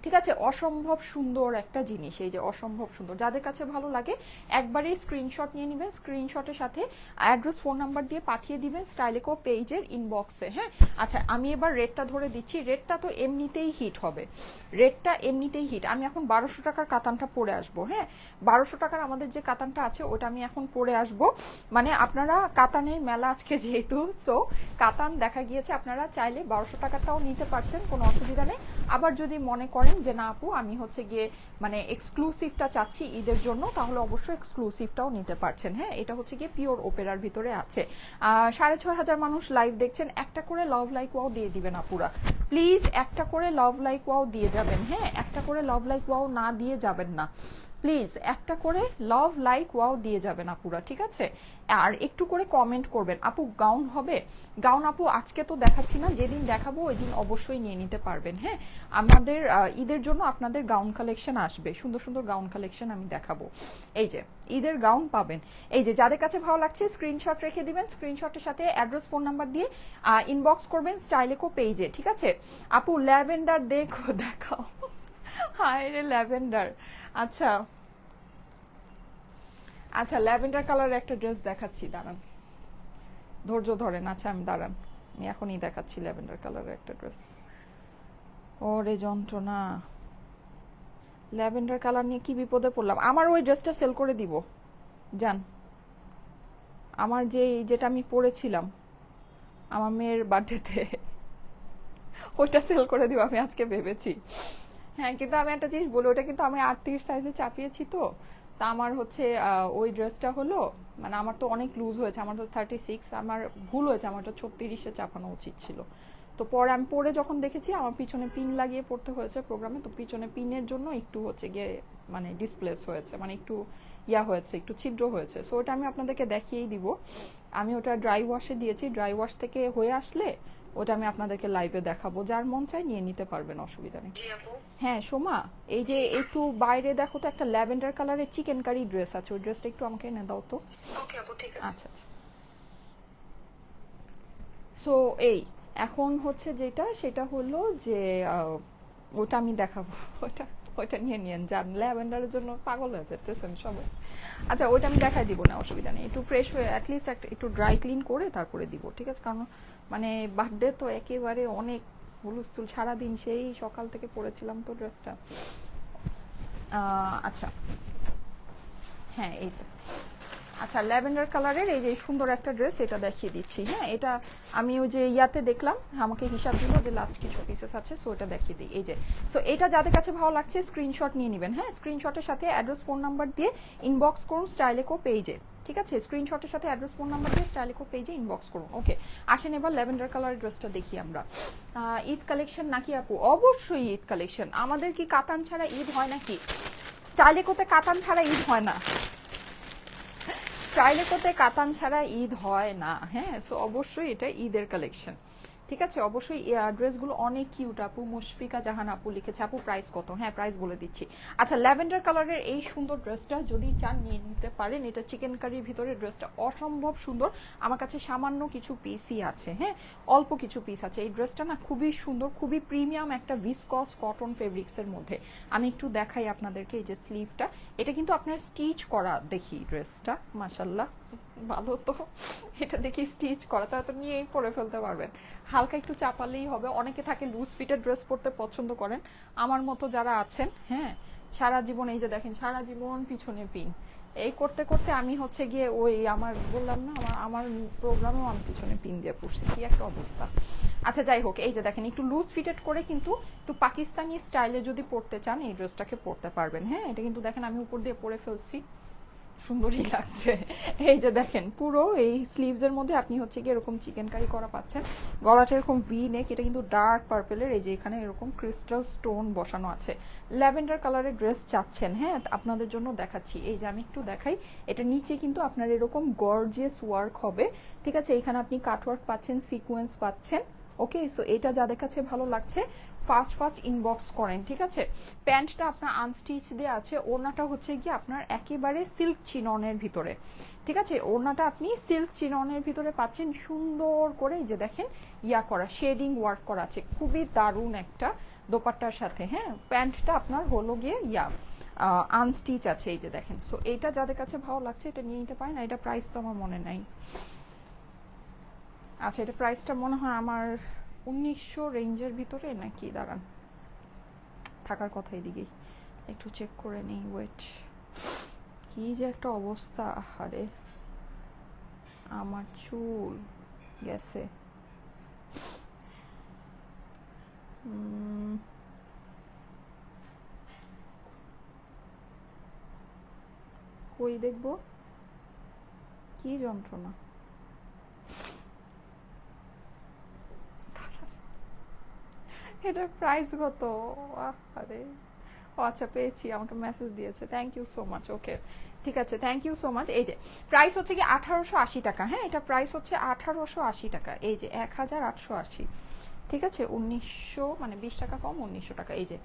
ঠিক আছে। অসম্ভব সুন্দর একটা জিনিস, এই যে অসম্ভব সুন্দর। যাদের কাছে ভালো লাগে একবারেই স্ক্রিনশট নিয়ে নেবেন, স্ক্রিনশটের সাথে অ্যাড্রেস ফোন নাম্বার দিয়ে পাঠিয়ে দিবেন স্টাইলেকো পেজের ইনবক্সে, হ্যাঁ। আচ্ছা আমি এবার রেটটা ধরে দিচ্ছি, রেটটা তো এমনিতেই হিট হবে, রেটটা এমনিতেই হিট। আমি এখন 1200 টাকার কাতানটা পরে আসবো, হ্যাঁ 1200 টাকার আমাদের যে কাতানটা আছে ওটা আমি এখন পরে আসবো। মানে আপনারা কাতানের মেলা আজকে যেহেতু, সো কাতান দেখা গিয়েছে, আপনারা চাইলে 1200 টাকাটাও নিতে পারছেন, কোনো অসুবিধা নেই। আবার যদি মনে করেন যে না আপু আমি হচ্ছে গিয়ে মানে এক্সক্লুসিভটা চাচ্ছি ঈদের জন্য, তাহলে অবশ্যই এক্সক্লুসিভটাও নিতে পারছেন, হ্যাঁ। এটা হচ্ছে গিয়ে পিওর ওপেরার ভিতরে আছে। 6500 মানুষ লাইভ দেখছেন, একটা করে লাভ লাইক ওয়াও দিয়ে দিবেন আপুরা প্লিজ, একটা করে লাভ লাইক ওয়াও দিয়ে যাবেন, হ্যাঁ একটা করে লাভ লাইক ওয়াও না দিয়ে যাবেন না প্লিজ, একটা করে লাভ লাইক ওয়াও দিয়ে যাবেন আপুরা, ঠিক আছে। আর একটু করে কমেন্ট করবেন। আপু গাউন হবে? গাউন আপু আজকে তো দেখাচ্ছি না, যেদিন দেখাবো ওই দিন অবশ্যই নিয়ে নিতে পারবেন, হ্যাঁ। আমাদের ঈদের জন্য আপনাদের গাউন কালেকশন আসবে, সুন্দর সুন্দর গাউন কালেকশন আমি দেখাবো। এই যে ঈদের গাউন পাবেন। এই যে যাদের কাছে ভালো লাগছে স্ক্রিনশট রেখে দিবেন, স্ক্রিনশটের সাথে অ্যাড্রেস ফোন নাম্বার দিয়ে ইনবক্স করবেন স্টাইলেকো পেজে, ঠিক আছে। আপু ল্যাভেন্ডার দেখাও, হায় রে ল্যাভেন্ডার। আচ্ছা আচ্ছা ল্যাভেন্ডার কালারের একটা ড্রেস দেখাচ্ছি, দাঁড়ান, ধৈর্য ধরেন। আচ্ছা আমি দাঁড়ান, আমি এখনই দেখাচ্ছি ল্যাভেন্ডার কালারের একটা ড্রেস। ওরে যন্ত্রণা, ল্যাভেন্ডার কালার নিয়ে কি বিপদে পড়লাম। আমার ওই ড্রেসটা সেল করে দিব জান, আমার যেটা আমি পরেছিলাম আমার মেয়ের বার্থডেতে, ওইটা সেল করে দিব আমি আজকে ভেবেছি। হ্যাঁ কিন্তু আমি একটা জিনিস বলি, ওটা কিন্তু আমি 38 সাইজে চাপিয়েছি তো, তা আমার হচ্ছে ওই ড্রেসটা হলো, মানে আমার তো অনেক লুজ হয়েছে, আমার তো 36, আমার ভুল হয়েছে, আমার তো 36-এ চাপানো উচিত ছিল। তো পরে আমি পরে যখন দেখেছি আমার পিছনে পিন লাগিয়ে পড়তে হয়েছে প্রোগ্রামে, তো পিছনে পিনের জন্য একটু হচ্ছে গিয়ে মানে ডিসপ্লেস হয়েছে, মানে একটু ইয়া হয়েছে, একটু ছিদ্র হয়েছে। সো ওটা আমি আপনাদেরকে দেখিয়েই দিব। আমি ওটা ড্রাই ওয়াশে দিয়েছি, ড্রাই ওয়াশ থেকে হয়ে আসলে ওটা আমি আপনাদেরকে লাইভে দেখাবো, যার মন চাই নিয়ে নিতে পারবেন, অসুবিধা নেই। হ্যাঁ সোমা, এই যে একটু বাইরে দেখো তো, একটা ল্যাভেন্ডার কালারের চিকেন কারি ড্রেস আছে, ওই ড্রেসটা একটু আমাকে এনে দাও তো। ওকে আপু ঠিক আছে। আচ্ছা আচ্ছা। সো এই এখন হচ্ছে যেটা সেটা হলো যে ওটা আমি দেখাবো, ওটা ওইটা নিয়ে নিয়েন, যান ল্যাভেন্ডারের জন্য পাগল হয়ে যেতেছেন সবাই। আচ্ছা ওইটা আমি দেখাই দিব না, অসুবিধা নেই, একটু ফ্রেশ হয়ে অ্যাটলিস্ট একটু ড্রাই ক্লিন করে তারপরে দিব, ঠিক আছে? কারণ মানে বার্থডে তো একেবারে অনেক হুলস্থুল, সারাদিন সেই সকাল থেকে পরেছিলাম তো ড্রেসটা। আচ্ছা হ্যাঁ এই যে, আচ্ছা ল্যাভেন্ডার কালারের এই যে সুন্দর একটা ড্রেস, এটা দেখিয়ে দিচ্ছি। হ্যাঁ এটা আমি ওই যে ইয়াতে দেখলাম, আমাকে হিসাব দিল যে লাস্ট কিছু পিসেস আছে, সো এটা দেখিয়ে দিই। এই যে, সো এটা যাদের কাছে ভালো লাগছে স্ক্রিনশট নিয়ে নেবেন। হ্যাঁ স্ক্রিনশটের সাথে অ্যাড্রেস ফোন নাম্বার দিয়ে ইনবক্স করুন স্টাইলেকো পেজে, ঠিক আছে? স্ক্রিনশটের সাথে অ্যাড্রেস ফোন নাম্বার দিয়ে স্টাইলেকো পেজে ইনবক্স করুন। ওকে আসেন এবার ল্যাভেন্ডার কালার ড্রেসটা দেখি আমরা। ঈদ কালেকশন নাকি আপু? অবশ্যই ঈদ কালেকশন, আমাদের কি কাতান ছাড়া ঈদ হয় নাকি? স্টাইলেকোতে কাতান ছাড়া ঈদ হয় না, স্টাইলেকোতে কাতান ছাড়া ঈদ হয় না। হ্যাঁ সো অবশ্যই এটা ঈদের কালেকশন, ঠিক আছে? অবশ্যই ড্রেসগুলো অনেক কিউট। আপু মুশফিকা জাহান আপু লিখেছে, আপু প্রাইস কত? হ্যাঁ প্রাইস বলে দিচ্ছি। আচ্ছা ল্যাভেন্ডার কালারের এই সুন্দর ড্রেসটা যদি চান নিয়ে নিতে পারেন, এটা চিকেন কারির ভিতরে ড্রেসটা অসম্ভব সুন্দর, আমার কাছে সামান্য কিছু পিসই আছে, হ্যাঁ অল্প কিছু পিস আছে। এই ড্রেসটা না খুবই সুন্দর, খুবই প্রিমিয়াম একটা ভিসকস কটন ফেব্রিক্সের মধ্যে। আমি একটু দেখাই আপনাদেরকে, এই যে স্লিভটা, এটা কিন্তু আপনার স্টিচ করা, দেখি ড্রেসটা মাশাল্লাহ ভালো তো, এটা দেখি স্টিচ করা, তারা তো নিয়েই পরে ফেলতে পারবেন, হালকা একটু চাপালেই হবে। অনেকে থাকে লুজ ফিটের ড্রেস পরতে পছন্দ করেন, আমার মতো যারা আছেন, হ্যাঁ সারা জীবন এই যে দেখেন সারা জীবন পিছনে পিন, এই করতে করতে আমি হচ্ছে গিয়ে ওই আমার বললাম না আমার প্রোগ্রামেও আমি পিছনে পিন দিয়ে পড়ছি, কি একটা অবস্থা। আচ্ছা যাই হোক, এই যে দেখেন একটু লুজ ফিটেড করে কিন্তু একটু পাকিস্তানি স্টাইলে যদি পরতে চান এই ড্রেসটাকে পরতে পারবেন। হ্যাঁ এটা কিন্তু দেখেন আমি উপর দিয়ে পরে ফেলছি, সুন্দরই লাগছে। এই যে দেখেন পুরো এই স্লিভস এর মধ্যে আপনি হচ্ছে গিয়ে এরকম চিকেন কারি করা পাচ্ছেন, গলাটা এরকম ভি নেক, এটা কিন্তু ডার্ক পার্পেলের, এই যে এখানে এরকম ক্রিস্টাল স্টোন বসানো আছে। ল্যাভেন্ডার কালারের ড্রেস চাচ্ছেন, হ্যাঁ আপনাদের জন্য দেখাচ্ছি। এই যে আমি একটু দেখাই, এটা নিচে কিন্তু আপনার এরকম গর্জিয়াস ওয়ার্ক হবে, ঠিক আছে? এখানে আপনি কাটওয়ার্ক পাচ্ছেন, সিকোয়েন্স পাচ্ছেন। ওকে সো এটা যাদের কাছে ভালো লাগছে ফার্স্ট ফার্স্ট ইনবক্স করেন, ঠিক আছে? প্যান্টটা আপনার আনস্টিচ দিয়ে আছে, ওড়নাটা হচ্ছে গিয়ে আপনার একেবারে সিল্ক চিননের ভিতরে, ঠিক আছে? ওড়নাটা আপনি সিল্ক চিননের ভিতরে পাচ্ছেন, সুন্দর করে এই যে দেখেন ইয়া করা শেডিং ওয়ার্ক করা আছে, খুবই দারুণ একটা দোপাট্টার সাথে। হ্যাঁ প্যান্টটা আপনার হলো গিয়ে ইয়া আনস্টিচ আছে, এই যে দেখেন। সো এটা যাদের কাছে ভালো লাগছে এটা নিয়ে নিতে পারেন। এটা প্রাইস তো আমার মনে নাই, আচ্ছা এটা প্রাইসটা মনে হয় আমার 1900 রেঞ্জের ভিতরে নাকি, দাঁড়ান থাকার কথা, এদিকেই একটু চেক করে নিই, ওয়েট। কি যে একটা অবস্থা, আরে আমার চুল গেছে। কই দেখবো, কি যন্ত্রণা। এটার প্রাইস কত? আরে ও আচ্ছা পেয়েছি, আমাকে মেসেজ দিয়েছে, থ্যাংক ইউ সো মাচ। ওকে ঠিক আছে, থ্যাংক ইউ সো মাচ। এই যে প্রাইস হচ্ছে কি 1880 টাকা, হ্যাঁ এটা প্রাইস হচ্ছে 1880 টাকা, এই যে 1880, ঠিক আছে? 1900 মানে 20 টাকা কম, 1900 টাকা, এই যে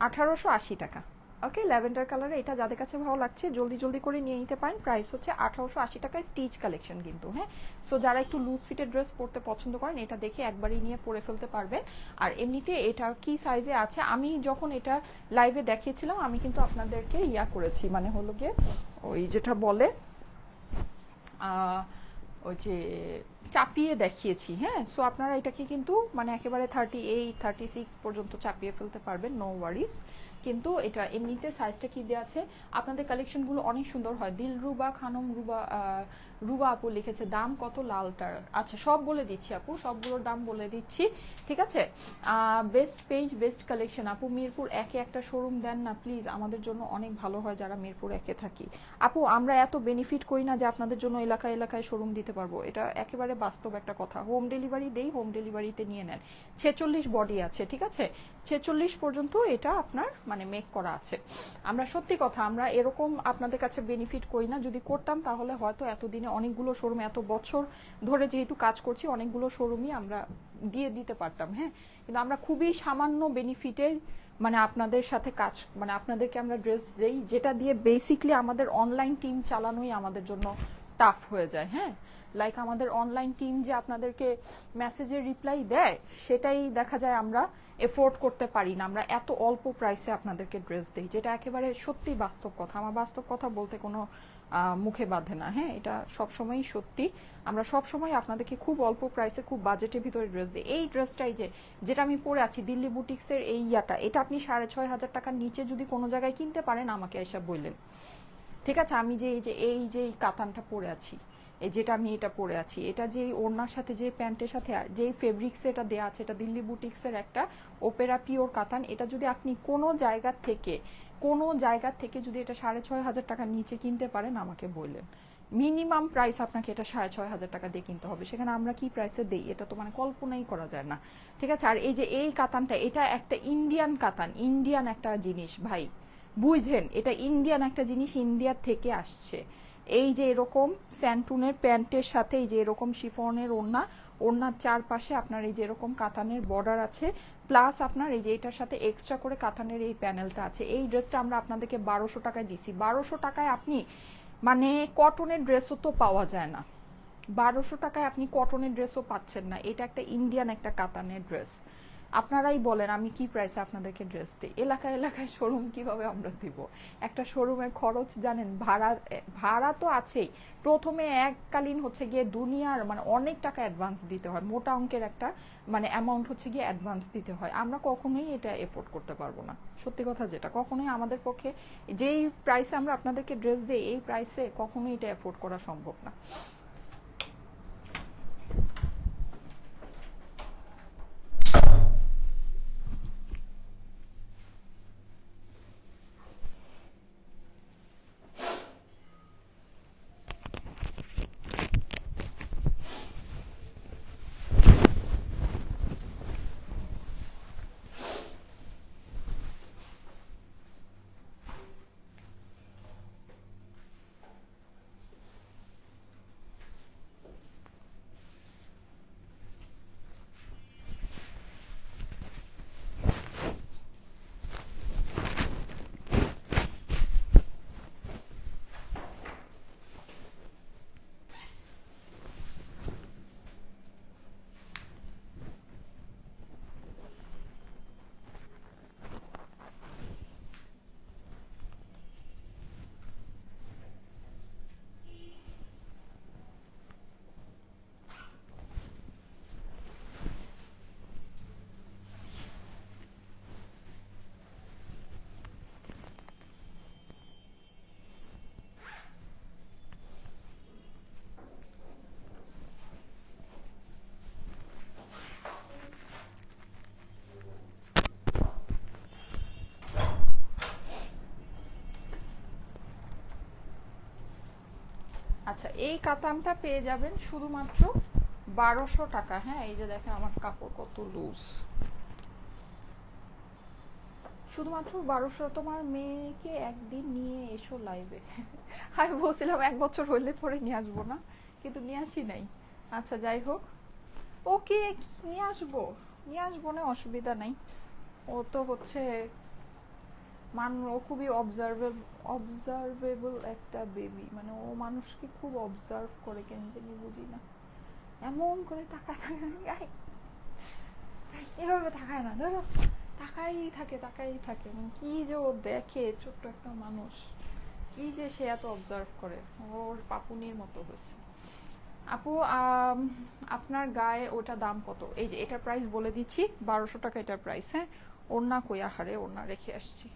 1880 টাকা। ওকে ল্যাভেন্ডার কালারে, এটা যাদের কাছে ভালো লাগছে জলদি জলদি করে নিয়ে নিতে পারেন। প্রাইস হচ্ছে 1880 টাকায়, স্টিচ কালেকশন কিন্তু, হ্যাঁ সো যারা একটু লুজ ফিটের ড্রেস পরতে পছন্দ করেন এটা দেখে একবারই নিয়ে পরে ফেলতে পারবেন। আর এমনিতে এটা কি সাইজে আছে, আমি যখন এটা লাইভে দেখিয়েছিলাম আমি কিন্তু আপনাদেরকে ইয়া করেছি, মানে হলো গিয়ে ওই যেটা বলে আহ, ওই যে চাপিয়ে দেখিয়েছি, হ্যাঁ। সো আপনারা এটাকে কিন্তু মানে একেবারে 38 36 পর্যন্ত চাপিয়ে ফেলতে পারবেন, নো ওয়ারিস। কিন্তু এটা এমনিতে সাইজটা কি দেওয়া আছে, আপনাদের কালেকশনগুলো অনেক সুন্দর হয়। দিলরুবা খানম রুবা রুবা আপু লিখেছে দাম কত লালটার? আচ্ছা সব বলে দিচ্ছি আপু, সবগুলোর দাম বলে দিচ্ছি, ঠিক আছে। বেস্ট পেজ বেস্ট কালেকশন আপু, মিরপুর একে একটা শোরুম দেন না প্লিজ, আমাদের জন্য অনেক ভালো হয় যারা মিরপুর একে থাকি। আপু আমরা এত বেনিফিট করি না যে আপনাদের জন্য এলাকায় এলাকায় শোরুম দিতে পারবো, এটা একেবারে বাস্তব একটা কথা। হোম ডেলিভারি দেই, হোম ডেলিভারিতে নিয়ে নেন। 46 বডি আছে, ঠিক আছে, 46 পর্যন্ত এটা আপনার মানে মেক করা আছে। আমরা সত্যি কথা, আমরা এরকম আপনাদের কাছে বেনিফিট করি না, যদি করতাম তাহলে হয়তো এতদিনে অনেকগুলো শোরুম, এত বছর ধরে যেহেতু কাজ করছি অনেকগুলো শোরুমই আমরা দিয়ে দিতে পারতাম, হ্যাঁ। কিন্তু আমরা খুবই সামান্য বেনিফিটে মানে আপনাদের সাথে কাজ, মানে আপনাদেরকে আমরা ড্রেস দেই যেটা দিয়ে বেসিকলি আমাদের অনলাইন টিম চালানোই আমাদের জন্য টাফ হয়ে যায়, হ্যাঁ। লাইক আমাদের অনলাইন টিম যে আপনাদেরকে মেসেজের রিপ্লাই দেয় সেটাই দেখা যায় আমরা এফোর্ড করতে পারি না, আমরা এত অল্প প্রাইসে আপনাদেরকে ড্রেস দিই, যেটা একেবারে সত্যি বাস্তব কথা। আমার বাস্তব কথা বলতে কোনো মুখে বাঁধে না, হ্যাঁ, এটা সবসময়ই সত্যি। আমরা সবসময় আপনাদেরকে খুব অল্প প্রাইসে খুব বাজেটের ভিতরে ড্রেস দিই। এই ড্রেসটাই যেটা আমি পরে আছি দিল্লি বুটিক্সের এই ইয়াটা, এটা আপনি 6,500 টাকার নিচে যদি কোনো জায়গায় কিনতে পারেন আমাকে এসব বললেন, ঠিক আছে। আমি যে এই কাতানটা পরে আছি, এই যেটা আমি এটা পরে আছি, এটা যে ওড়নার সাথে যে প্যান্টের সাথে যেই ফেব্রিক্সে এটা দেওয়া আছে, এটা দিল্লি বুটিক্সের একটা ওপেরা পিওর কাতান। এটা যদি আপনি কোনো জায়গা থেকে যদি এটা 6,500 টাকার নিচে কিনতে পারেন আমাকে বললেন, মিনিমাম প্রাইস আপনাকে এটা 6,500 টাকা দিয়ে কিনতে হবে। সেখানে আমরা কি প্রাইসে দেই এটা তো মানে কল্পনাই করা যায় না, ঠিক আছে। আর এই যে এই কাতানটা, এটা একটা ইন্ডিয়ান কাতান, ইন্ডিয়ান একটা জিনিস ভাই, বুঝছেন, এটা ইন্ডিয়ান একটা জিনিস, ইন্ডিয়ার থেকে আসছে। এই যে এরকম স্যান্টুনের প্যান্টের সাথে এই যে এরকম শিফনের ওড়না, ওড়নার চারপাশে আপনার এই যে এরকম কাতানের বর্ডার আছে, প্লাস আপনার এই যে এটার সাথে এক্সট্রা করে কাতানের এই প্যানেলটা আছে। এই ড্রেসটা আমরা আপনাদেরকে 1200 টাকায় দিছি। 1200 টাকায় আপনি মানে কটনের ড্রেসও তো পাওয়া যায় না, 1200 টাকায় আপনি কটনের ড্রেসও পাচ্ছেন না। এটা একটা ইন্ডিয়ান একটা কাতানের ড্রেস। আপনারাই বলেন আমি কি প্রাইসে আপনাদেরকে ড্রেস দিই? এলাকায় এলাকায় শোরুম কিভাবে আমরা দিব? একটা শোরুমের খরচ জানেন, ভাড়া ভাড়া তো আছেই। প্রথমে এককালীন হচ্ছে গিয়ে দুনিয়ার মানে অনেক টাকা অ্যাডভান্স দিতে হয়, মোটা অঙ্কের একটা মানে অ্যামাউন্ট হচ্ছে গিয়ে অ্যাডভান্স দিতে হয়। আমরা কখনোই এটা এফোর্ড করতে পারবো না, সত্যি কথা যেটা, কখনোই আমাদের পক্ষে যেই প্রাইসে আমরা আপনাদেরকে ড্রেস দিই এই প্রাইসে কখনোই এটা এফোর্ড করা সম্ভব না। আচ্ছা এই কাতানটা পেয়ে যাবেন শুধুমাত্র 1200 টাকা, হ্যাঁ। এই যে দেখেন আমার কাপড় কত লুজ, শুধুমাত্র 1200। তোমার মেয়েকে একদিন নিয়ে এসো লাইভে। আমি বলছিলাম 1 বছর হইলে পরে নিয়ে আসবো না, কিন্তু নিয়ে আসি নাই। আচ্ছা যাই হোক, ওকে নিয়ে আসবো না, অসুবিধা নাই। ও তো হচ্ছে ও খুবই অবজারভেবল একটা বেবি, মানে ও মানুষকে খুব অবজার্ভ করে, কেন জানি বুঝি না, এমন করে তাকায় থাকে, এভাবে তাকায় না, ধরো তাকাই থাকে, মানে কি যে ও দেখে, ছোট্ট একটা মানুষ, কি যে সে এত অবজার্ভ করে, ওর পাপুনির মতো হয়েছে। আপু আপনার গায়ে ওটা দাম কত? এই যে এটার প্রাইস বলে দিচ্ছি, 1200 টাকা এটার প্রাইস। হ্যাঁ, ওড়না কই আহারে, ওড়না রেখে আসছি।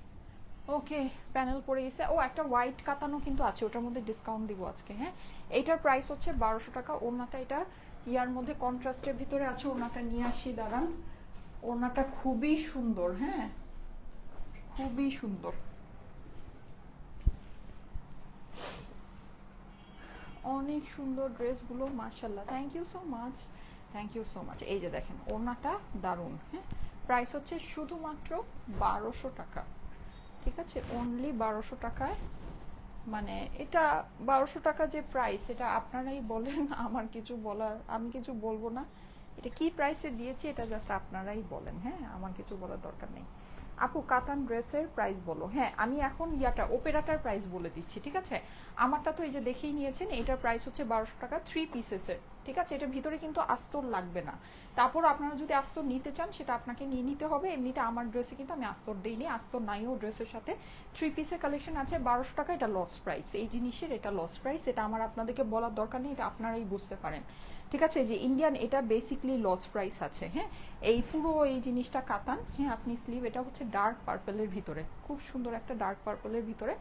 ওকে, প্যানেল পড়ে গেছে। ও একটা হোয়াইট কাতানো কিন্তু আছে, ওটার মধ্যে ডিসকাউন্ট দিব আজকে। হ্যাঁ, এইটার প্রাইস হচ্ছে 1200 টাকা। ওড়নাটা এটা ইয়ার মধ্যে কন্ট্রাস্টের ভিতরে আছে। ওড়নাটা নিয়ে আসি, দাঁড়ান। ওড়নাটা খুবই সুন্দর, হ্যাঁ খুবই সুন্দর, অনেক সুন্দর ড্রেসগুলো, মাশাল্লাহ। Thank you so much, thank you so much. এই যে দেখেন ওড়নাটা দারুণ। হ্যাঁ, প্রাইস হচ্ছে শুধুমাত্র 1200 টাকা। ঠিক আছে, অনলি 1200 টাকায়। মানে এটা 1200 টাকা যে প্রাইস, এটা আপনারাই বলেন, আমার কিছু বলার, আমি কিছু বলবো না। এটা কি প্রাইসে দিয়েছি এটা জাস্ট আপনারাই বলেন। হ্যাঁ, আমার কিছু বলার দরকার নেই। আপু কাতান ড্রেসের প্রাইস বলো। হ্যাঁ, আমি এখন ইয়াটা ওপেরাটার প্রাইস বলে দিচ্ছি, ঠিক আছে। আমারটা তো এই যে দেখেই নিয়েছেন, এটার প্রাইস হচ্ছে 1200 টাকা 3 পিসেসের। ঠিক আছে, এটার ভিতরে কিন্তু আস্তর লাগবে না। তারপর আপনারা যদি আস্তর নিতে চান সেটা আপনাকে নিয়ে নিতে হবে। এমনিতে আমার ড্রেসে কিন্তু আমি আস্তর দিইনি, আস্তর নাইও ড্রেসের সাথে। 3 পিসের কালেকশন আছে 1200 টাকা। এটা লস প্রাইস, এই জিনিসের এটা লস প্রাইস। এটা আমার আপনাদেরকে বলার দরকার নেই, এটা আপনারাই বুঝতে পারেন। ঠিক আছে, যে ইন্ডিয়ান এটা বেসিকলি লস প্রাইস আছে। হ্যাঁ, এই পুরো এই জিনিসটা কাতান। হ্যাঁ, আপনি স্লিভ, এটা হচ্ছে ডার্ক পার্পলের ভিতরে, খুব সুন্দর একটা ডার্ক পার্পলের ভিতরে।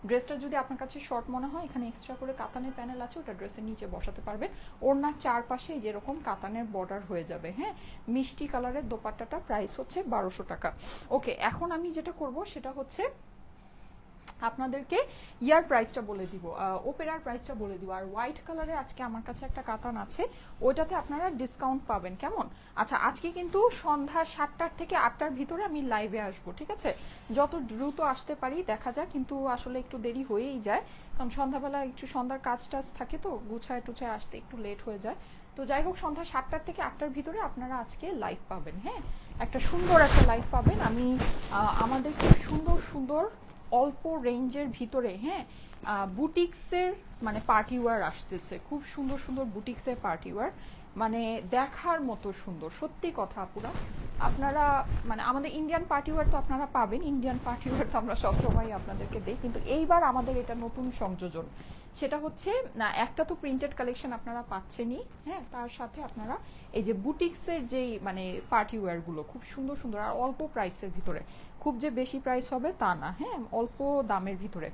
ড্রেসটা যদি আপনার কাছে শর্ট মনে হয়, এখানে এক্সট্রা করে কাতানের প্যানেল আছে, ওটা ড্রেসের নিচে বসাতে পারবেন। ওড়নার চারপাশে যেরকম কাতানের বর্ডার হয়ে যাবে। হ্যাঁ, মিষ্টি কালারের দোপাট্টাটা প্রাইস হচ্ছে 1200 টাকা। ওকে, এখন আমি যেটা করব সেটা হচ্ছে আপনাদেরকে ইয়ার প্রাইসটা বলে দিব, ওপেরার প্রাইসটা বলে দিব। আর হোয়াইট কালারে আজকে আমার কাছে একটা কাতান আছে, ওইটাতে আপনারা ডিসকাউন্ট পাবেন। কেমন? আচ্ছা, আজকে কিন্তু সন্ধ্যা 7টার থেকে 8টার ভিতরে আমি লাইভে আসবো, ঠিক আছে। যত দ্রুত আসতে পারি দেখা যাক, কিন্তু আসলে একটু দেরি হয়েই যায়, কারণ সন্ধ্যাবেলা একটু সন্ধ্যার কাজ টাজ থাকে, তো গুছায় টুছায় আসতে একটু লেট হয়ে যায়। তো যাই হোক, সন্ধ্যা 7টার থেকে 8টার ভিতরে আপনারা আজকে লাইভ পাবেন। হ্যাঁ, একটা সুন্দর একটা লাইভ পাবেন। আমি আমাদের খুব সুন্দর সুন্দর অল্প রেঞ্জের ভিতরে, হ্যাঁ, বুটিক্সের মানে পার্টি ওয়্যার আসতেছে, খুব সুন্দর সুন্দর বুটিক্সের পার্টি ওয়্যার, মানে দেখার মতো সুন্দর। সত্যি কথা আপুরা, আপনারা মানে আমাদের ইন্ডিয়ান পার্টি ওয়্যার তো আপনারা পাবেন, ইন্ডিয়ান পার্টি ওয়্যার তো আমরা সবসময় আপনাদেরকে দিই, কিন্তু এইবার আমাদের এটা নতুন সংযোজন। সেটা হচ্ছে না, একটা তো প্রিন্টেড কালেকশন আপনারা পাচ্ছেনই, হ্যাঁ, তার সাথে আপনারা এই যে বুটিক্সের যেই মানে পার্টি ওয়্যারগুলো খুব সুন্দর সুন্দর, আর অল্প প্রাইসের ভিতরে, খুব যে বেশি প্রাইস হবে তা না, হ্যাঁ, অল্প দামের ভিতরে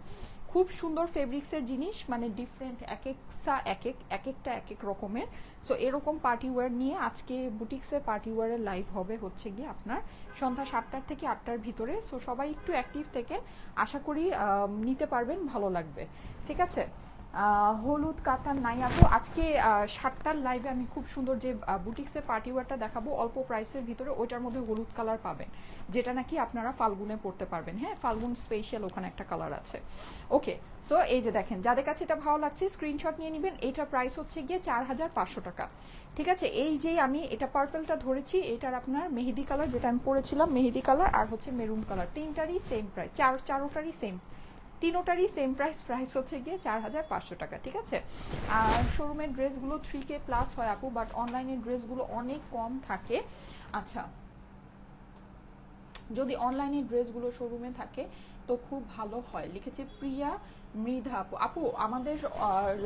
খুব সুন্দর ফেব্রিক্সের জিনিস, মানে ডিফারেন্ট, এক একটা এক এক রকমের। সো এরকম পার্টি ওয়্যার নিয়ে আজকে বুটিক্সের পার্টি ওয়্যারের লাইভ হবে হচ্ছে গিয়ে আপনার সন্ধ্যা 7টার থেকে 8টার ভিতরে। সো সবাই একটু অ্যাক্টিভ থেকে আশা করি নিতে পারবেন, ভালো লাগবে। ঠিক আছে, হলুদ কাতান নাই আপু। আজকে 7টার লাইভে আমি খুব সুন্দর যে বুটিক্সের পার্টি ওয়্যারটা দেখাবো অল্প প্রাইসের ভিতরে, ওইটার মধ্যে হলুদ কালার পাবেন, যেটা নাকি আপনারা ফাল্গুনে পড়তে পারবেন। হ্যাঁ, ফাল্গুন স্পেশাল ওখানে একটা কালার আছে। ওকে, সো এই যে দেখেন, যাদের কাছে এটা ভালো লাগছে স্ক্রিনশট নিয়ে নেবেন। এটার প্রাইস হচ্ছে গিয়ে 4500 টাকা। ঠিক আছে, এই যে আমি এটা পার্পলটা ধরেছি, এটার আপনার মেহেদি কালার, যেটা আমি পরেছিলাম মেহেদি কালার, আর হচ্ছে মেরুন কালার, তিনটারই সেম প্রাইস, চারোটারই সেম, তিনোটারই সেম প্রাইস। প্রাইস হচ্ছে গিয়ে 4500 টাকা। ঠিক আছে, আর শোরুমের ড্রেসগুলো 3K প্লাস হয় আপু, বাট অনলাইনের ড্রেসগুলো অনেক কম থাকে। আচ্ছা, যদি অনলাইনে ড্রেসগুলো শোরুমে থাকে তো খুব ভালো হয়। লিখেছে প্রিয়া মৃধা আপু। আপু আমাদের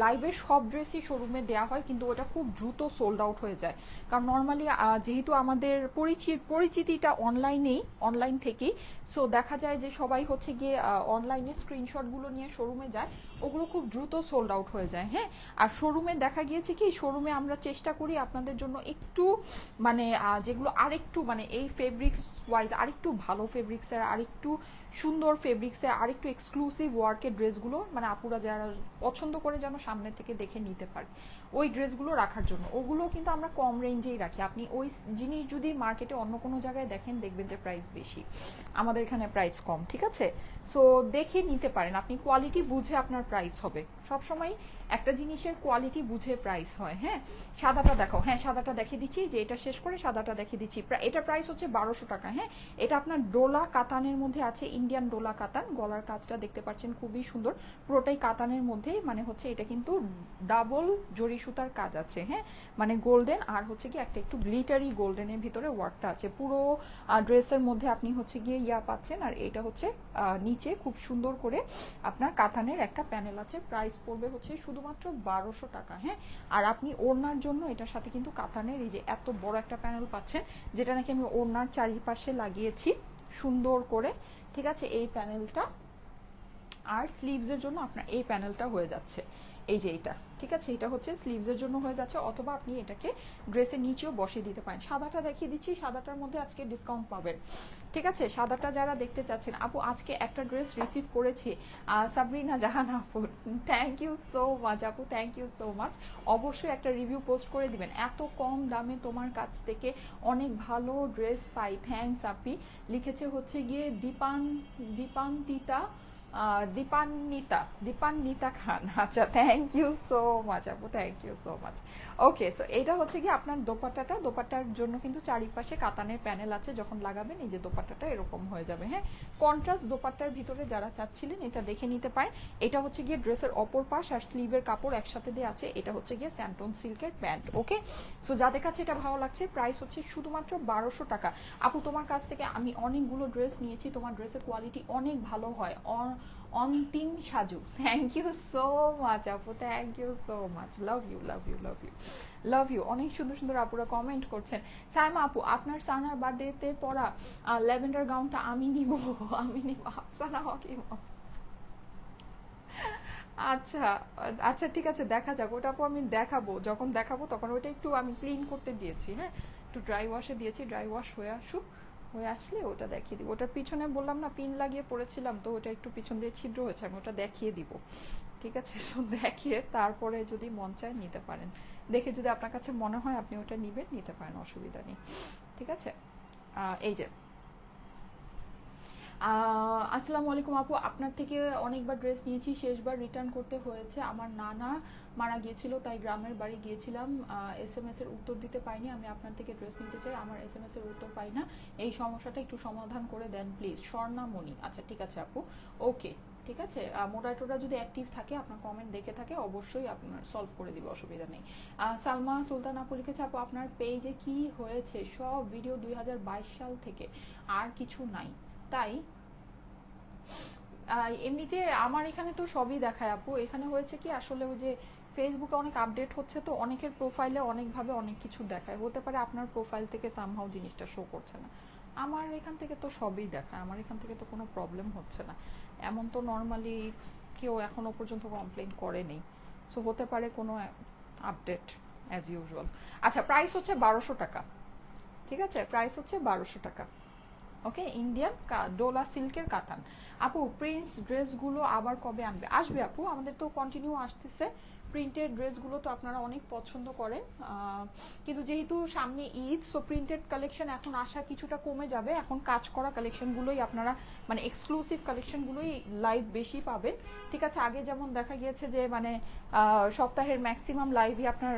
লাইভের সব ড্রেসই শোরুমে দেওয়া হয়, কিন্তু ওটা খুব দ্রুত সোল্ড আউট হয়ে যায়, কারণ নর্মালি যেহেতু আমাদের পরিচিতিটা অনলাইন থেকেই, সো দেখা যায় যে সবাই হচ্ছে গিয়ে অনলাইনে স্ক্রিনশটগুলো নিয়ে শোরুমে যায়, ওগুলো খুব দ্রুত সোল্ড আউট হয়ে যায়। হ্যাঁ, আর শোরুমে দেখা গিয়েছে কি, শোরুমে আমরা চেষ্টা করি আপনাদের জন্য একটু মানে যেগুলো আরেকটু মানে এই ফেব্রিক্স ওয়াইজ আরেকটু ভালো ফেব্রিক্সের, আরেকটু সুন্দর ফেব্রিক্সের, আরেকটু এক্সক্লুসিভ ওয়ার্কের ড্রেসগুলো মানে আপুরা যারা পছন্দ করে যেন সামনে থেকে দেখে নিতে পারে, ওই ড্রেসগুলো রাখার জন্য। ওগুলো কিন্তু আমরা কম রেঞ্জেই রাখি। আপনি ওই জিনিস যদি মার্কেটে অন্য কোনো জায়গায় দেখেন, দেখবেন যে প্রাইস বেশি, আমাদের এখানে প্রাইস কম। ঠিক আছে, সো দেখে নিতে পারেন, আপনি কোয়ালিটি বুঝে আপনার প্রাইস হবে সবসময়। একটা জিনিসের কোয়ালিটি বুঝে প্রাইস হয়। হ্যাঁ, সাদাটা দেখাও। হ্যাঁ, সাদাটা দেখিয়ে দিচ্ছি, যে এটা শেষ করে সাদাটা দেখিয়ে দিচ্ছি। এটা প্রাইস হচ্ছে 1200 টাকা। হ্যাঁ, এটা আপনার ডোলা কাতানের মধ্যে আছে, ইন্ডিয়ান ডোলা কাতান, গলার কাজটা দেখতে পাচ্ছেন খুবই সুন্দর। পুরোটাই কাতানের মধ্যেই, মানে হচ্ছে এটা কিন্তু ডাবল জরি সুতার কাজ আছে, হ্যাঁ, মানে গোল্ডেন আর হচ্ছে কি একটা একটু গ্লিটারি গোল্ডেনের ভিতরে ওয়ার্কটা আছে। পুরো ড্রেসের মধ্যে আপনি হচ্ছে গিয়ে পাচ্ছেন। আর এটা হচ্ছে নিচে খুব সুন্দর করে আপনার কাতানের একটা প্যানেল আছে। প্রাইস পড়বে হচ্ছে শুধুমাত্র 1200 টাকা, হ্যাঁ। আর আপনি ওড়নার জন্য এটার সাথে কিন্তু কাতানের এই যে এত বড় একটা প্যানেল পাচ্ছেন, যেটা নাকি আমি ওড়নার চারিপাশে লাগিয়েছি সুন্দর করে, ঠিক আছে। এই প্যানেলটা আর স্লিভসের জন্য আপনার এই প্যানেলটা হয়ে যাচ্ছে, এই যে এটা, ঠিক আছে। এটা হচ্ছে স্লিভসের জন্য হয়ে যাচ্ছে, অথবা আপনি এটাকে ড্রেসের নিচেও বসিয়ে দিতে পারেন। সাদাটা দেখিয়ে দিচ্ছি, সাদাটার মধ্যে আজকে ডিসকাউন্ট পাবেন, ঠিক আছে। সাদাটা যারা দেখতে চাচ্ছেন, আপু আজকে একটা ড্রেস রিসিভ করেছি, সাবরিনা জাহান আপু, থ্যাংক ইউ সো মাচ আপু, থ্যাংক ইউ সো মাচ। অবশ্যই একটা রিভিউ পোস্ট করে দিবেন, এত কম দামে তোমার কাছ থেকে অনেক ভালো ড্রেস পাই, থ্যাংকস আপি। লিখেছে হচ্ছে গিয়ে দীপান্বিতা খান, আচ্ছা থ্যাংক ইউ সো মাচ আপু, thank you so much. Okay, so এটা হচ্ছে কি আপনার দোপাট্টার জন্য কিন্তু চারিপাশে কাতানের প্যানেল আছে, যখন লাগাবেন এই যে দোপাট্টাটা এরকম হয়ে যাবে, হ্যাঁ। কন্ট্রাস্ট দোপাট্টার ভিতরে যারা চাচ্ছিলেন এটা দেখে নিতে পারেন। এটা হচ্ছে গিয়ে ড্রেসের অপর পাশ আর স্লিভের কাপড় একসাথে দিয়ে আছে। এটা হচ্ছে গিয়ে স্যান্টন সিল্কের প্যান্ট, ওকে। সো যাদের কাছে এটা ভালো লাগছে, প্রাইস হচ্ছে শুধুমাত্র 1200 টাকা। আপু তোমার কাছ থেকে আমি অনেকগুলো ড্রেস নিয়েছি, তোমার ড্রেসের কোয়ালিটি অনেক ভালো হয়, Antim Saju, thank you so much আপু, thank you so much, love you love you love you love you. অনেক সুন্দর সুন্দর আপুরা কমেন্ট করছেন। সাইমা আপু আপনার সানার বার্থডেতে পরা ল্যাভেন্ডার গাউনটা আমি নিব, আমি নিব আফসানা হকিম। আচ্ছা আচ্ছা ঠিক আছে, দেখা যাক ওটা আপু, আমি দেখাবো, যখন দেখাবো তখন ওটা একটু আমি ক্লিন করতে দিয়েছি, হ্যাঁ, একটু ড্রাই ওয়াশে দিয়েছি, ড্রাই ওয়াশ হয়ে আসুক, হয়ে আসলে ওটা দেখিয়ে দিব। ওটার পিছনে বললাম না পিন লাগিয়ে পড়েছিলাম, তো ওটা একটু পিছন দিয়ে ছিদ্র হয়েছে, আমি ওটা দেখিয়ে দিব, ঠিক আছে। সো দেখিয়ে তারপরে যদি মন চায় নিতে পারেন, দেখে যদি আপনার কাছে মনে হয় আপনি ওটা নিবেন, নিতে পারেন, অসুবিধা নেই, ঠিক আছে। এই যে আসসালামু আলাইকুম আপু, আপনার থেকে অনেকবার ড্রেস নিয়েছি, শেষবার রিটার্ন করতে হয়েছে, আমার নানা মারা গিয়েছিল তাই গ্রামের বাড়ি গিয়েছিলাম, SMS এর উত্তর দিতে পাইনি, আমি আপনার থেকে ড্রেস নিতে চাই, আমার SMS এর উত্তর পাই না, এই সমস্যাটা একটু সমাধান করে দেন প্লিজ, স্বর্ণামণি। আচ্ছা ঠিক আছে আপু, ওকে ঠিক আছে। মোডারেটররা যদি অ্যাক্টিভ থাকে, আপনার কমেন্ট দেখে থাকে, অবশ্যই আপনার সলভ করে দিবে, অসুবিধা নেই। সালমা সুলতান আপু লিখেছে, আপু আপনার পেজে কি হয়েছে, সব ভিডিও 2022 সাল থেকে, আর কিছু নাই, তাই এমনিতে আমার এখানে তো সবই দেখায় আপু। এখানে হয়েছে কি আসলে ওই যে ফেসবুকে অনেক আপডেট হচ্ছে, তো অনেকের প্রোফাইলে অনেকভাবে অনেক কিছু দেখায়, হতে পারে আপনার প্রোফাইল থেকে সামহাউ জিনিসটা শো করছে না। আমার এখান থেকে তো সবই দেখায়, আমার এখান থেকে তো কোনো প্রবলেম হচ্ছে না, এমন তো নর্মালি কেউ এখনো পর্যন্ত কমপ্লেন করেনি। সো হতে পারে কোনো আপডেট অ্যাজ ইউজুয়াল। আচ্ছা প্রাইস হচ্ছে 1200 টাকা, ঠিক আছে, প্রাইস হচ্ছে 1200 টাকা, ওকে। ইন্ডিয়ান ডোলা সিল্কের কাতান। আপু প্রিন্টস ড্রেসগুলো আবার কবে আনবে? আসবে আপু, আমাদের তো কন্টিনিউ আসতেছে প্রিন্টেড ড্রেসগুলো, তো আপনারা অনেক পছন্দ করেন, কিন্তু যেহেতু সামনে ঈদ, সো প্রিন্টেড কালেকশন এখন আসা কিছুটা কমে যাবে, এখন কাজ করা কালেকশনগুলোই আপনারা, মানে এক্সক্লুসিভ কালেকশনগুলোই লাইভ বেশি পাবেন, ঠিক আছে। আগে যেমন দেখা গিয়েছে যে মানে সপ্তাহের ম্যাক্সিমাম লাইভই আপনার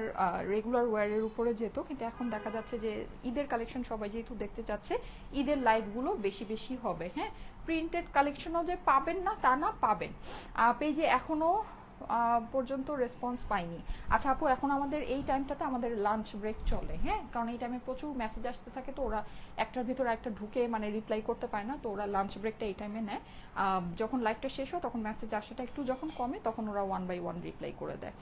রেগুলার ওয়্যারের উপরে যেত, কিন্তু এখন দেখা যাচ্ছে যে ঈদের কালেকশন সবাই যেহেতু দেখতে চাচ্ছে, ঈদের লাইভগুলো বেশি বেশি হবে, হ্যাঁ। প্রিন্টেড কালেকশনও যে পাবেন না তা না, পাবেন। পেজে এখনো পর্যন্ত রেসপন্স পাইনি। আচ্ছা আপু, এখন আমাদের এই টাইমটাতে আমাদের লাঞ্চ ব্রেক চলে, হ্যাঁ, কারণ এই টাইমে প্রচুর মেসেজ আসতে থাকে, তো ওরা একটার ভিতরে একটা ঢুকে মানে রিপ্লাই করতে পারে না, তো ওরা লাঞ্চ ব্রেকটা এই টাইমে নেয়। যখন লাইভটা শেষ হয় তখন মেসেজ আসাটা একটু যখন কমে, তখন ওরা 1 বাই 1 রিপ্লাই করে দেয়।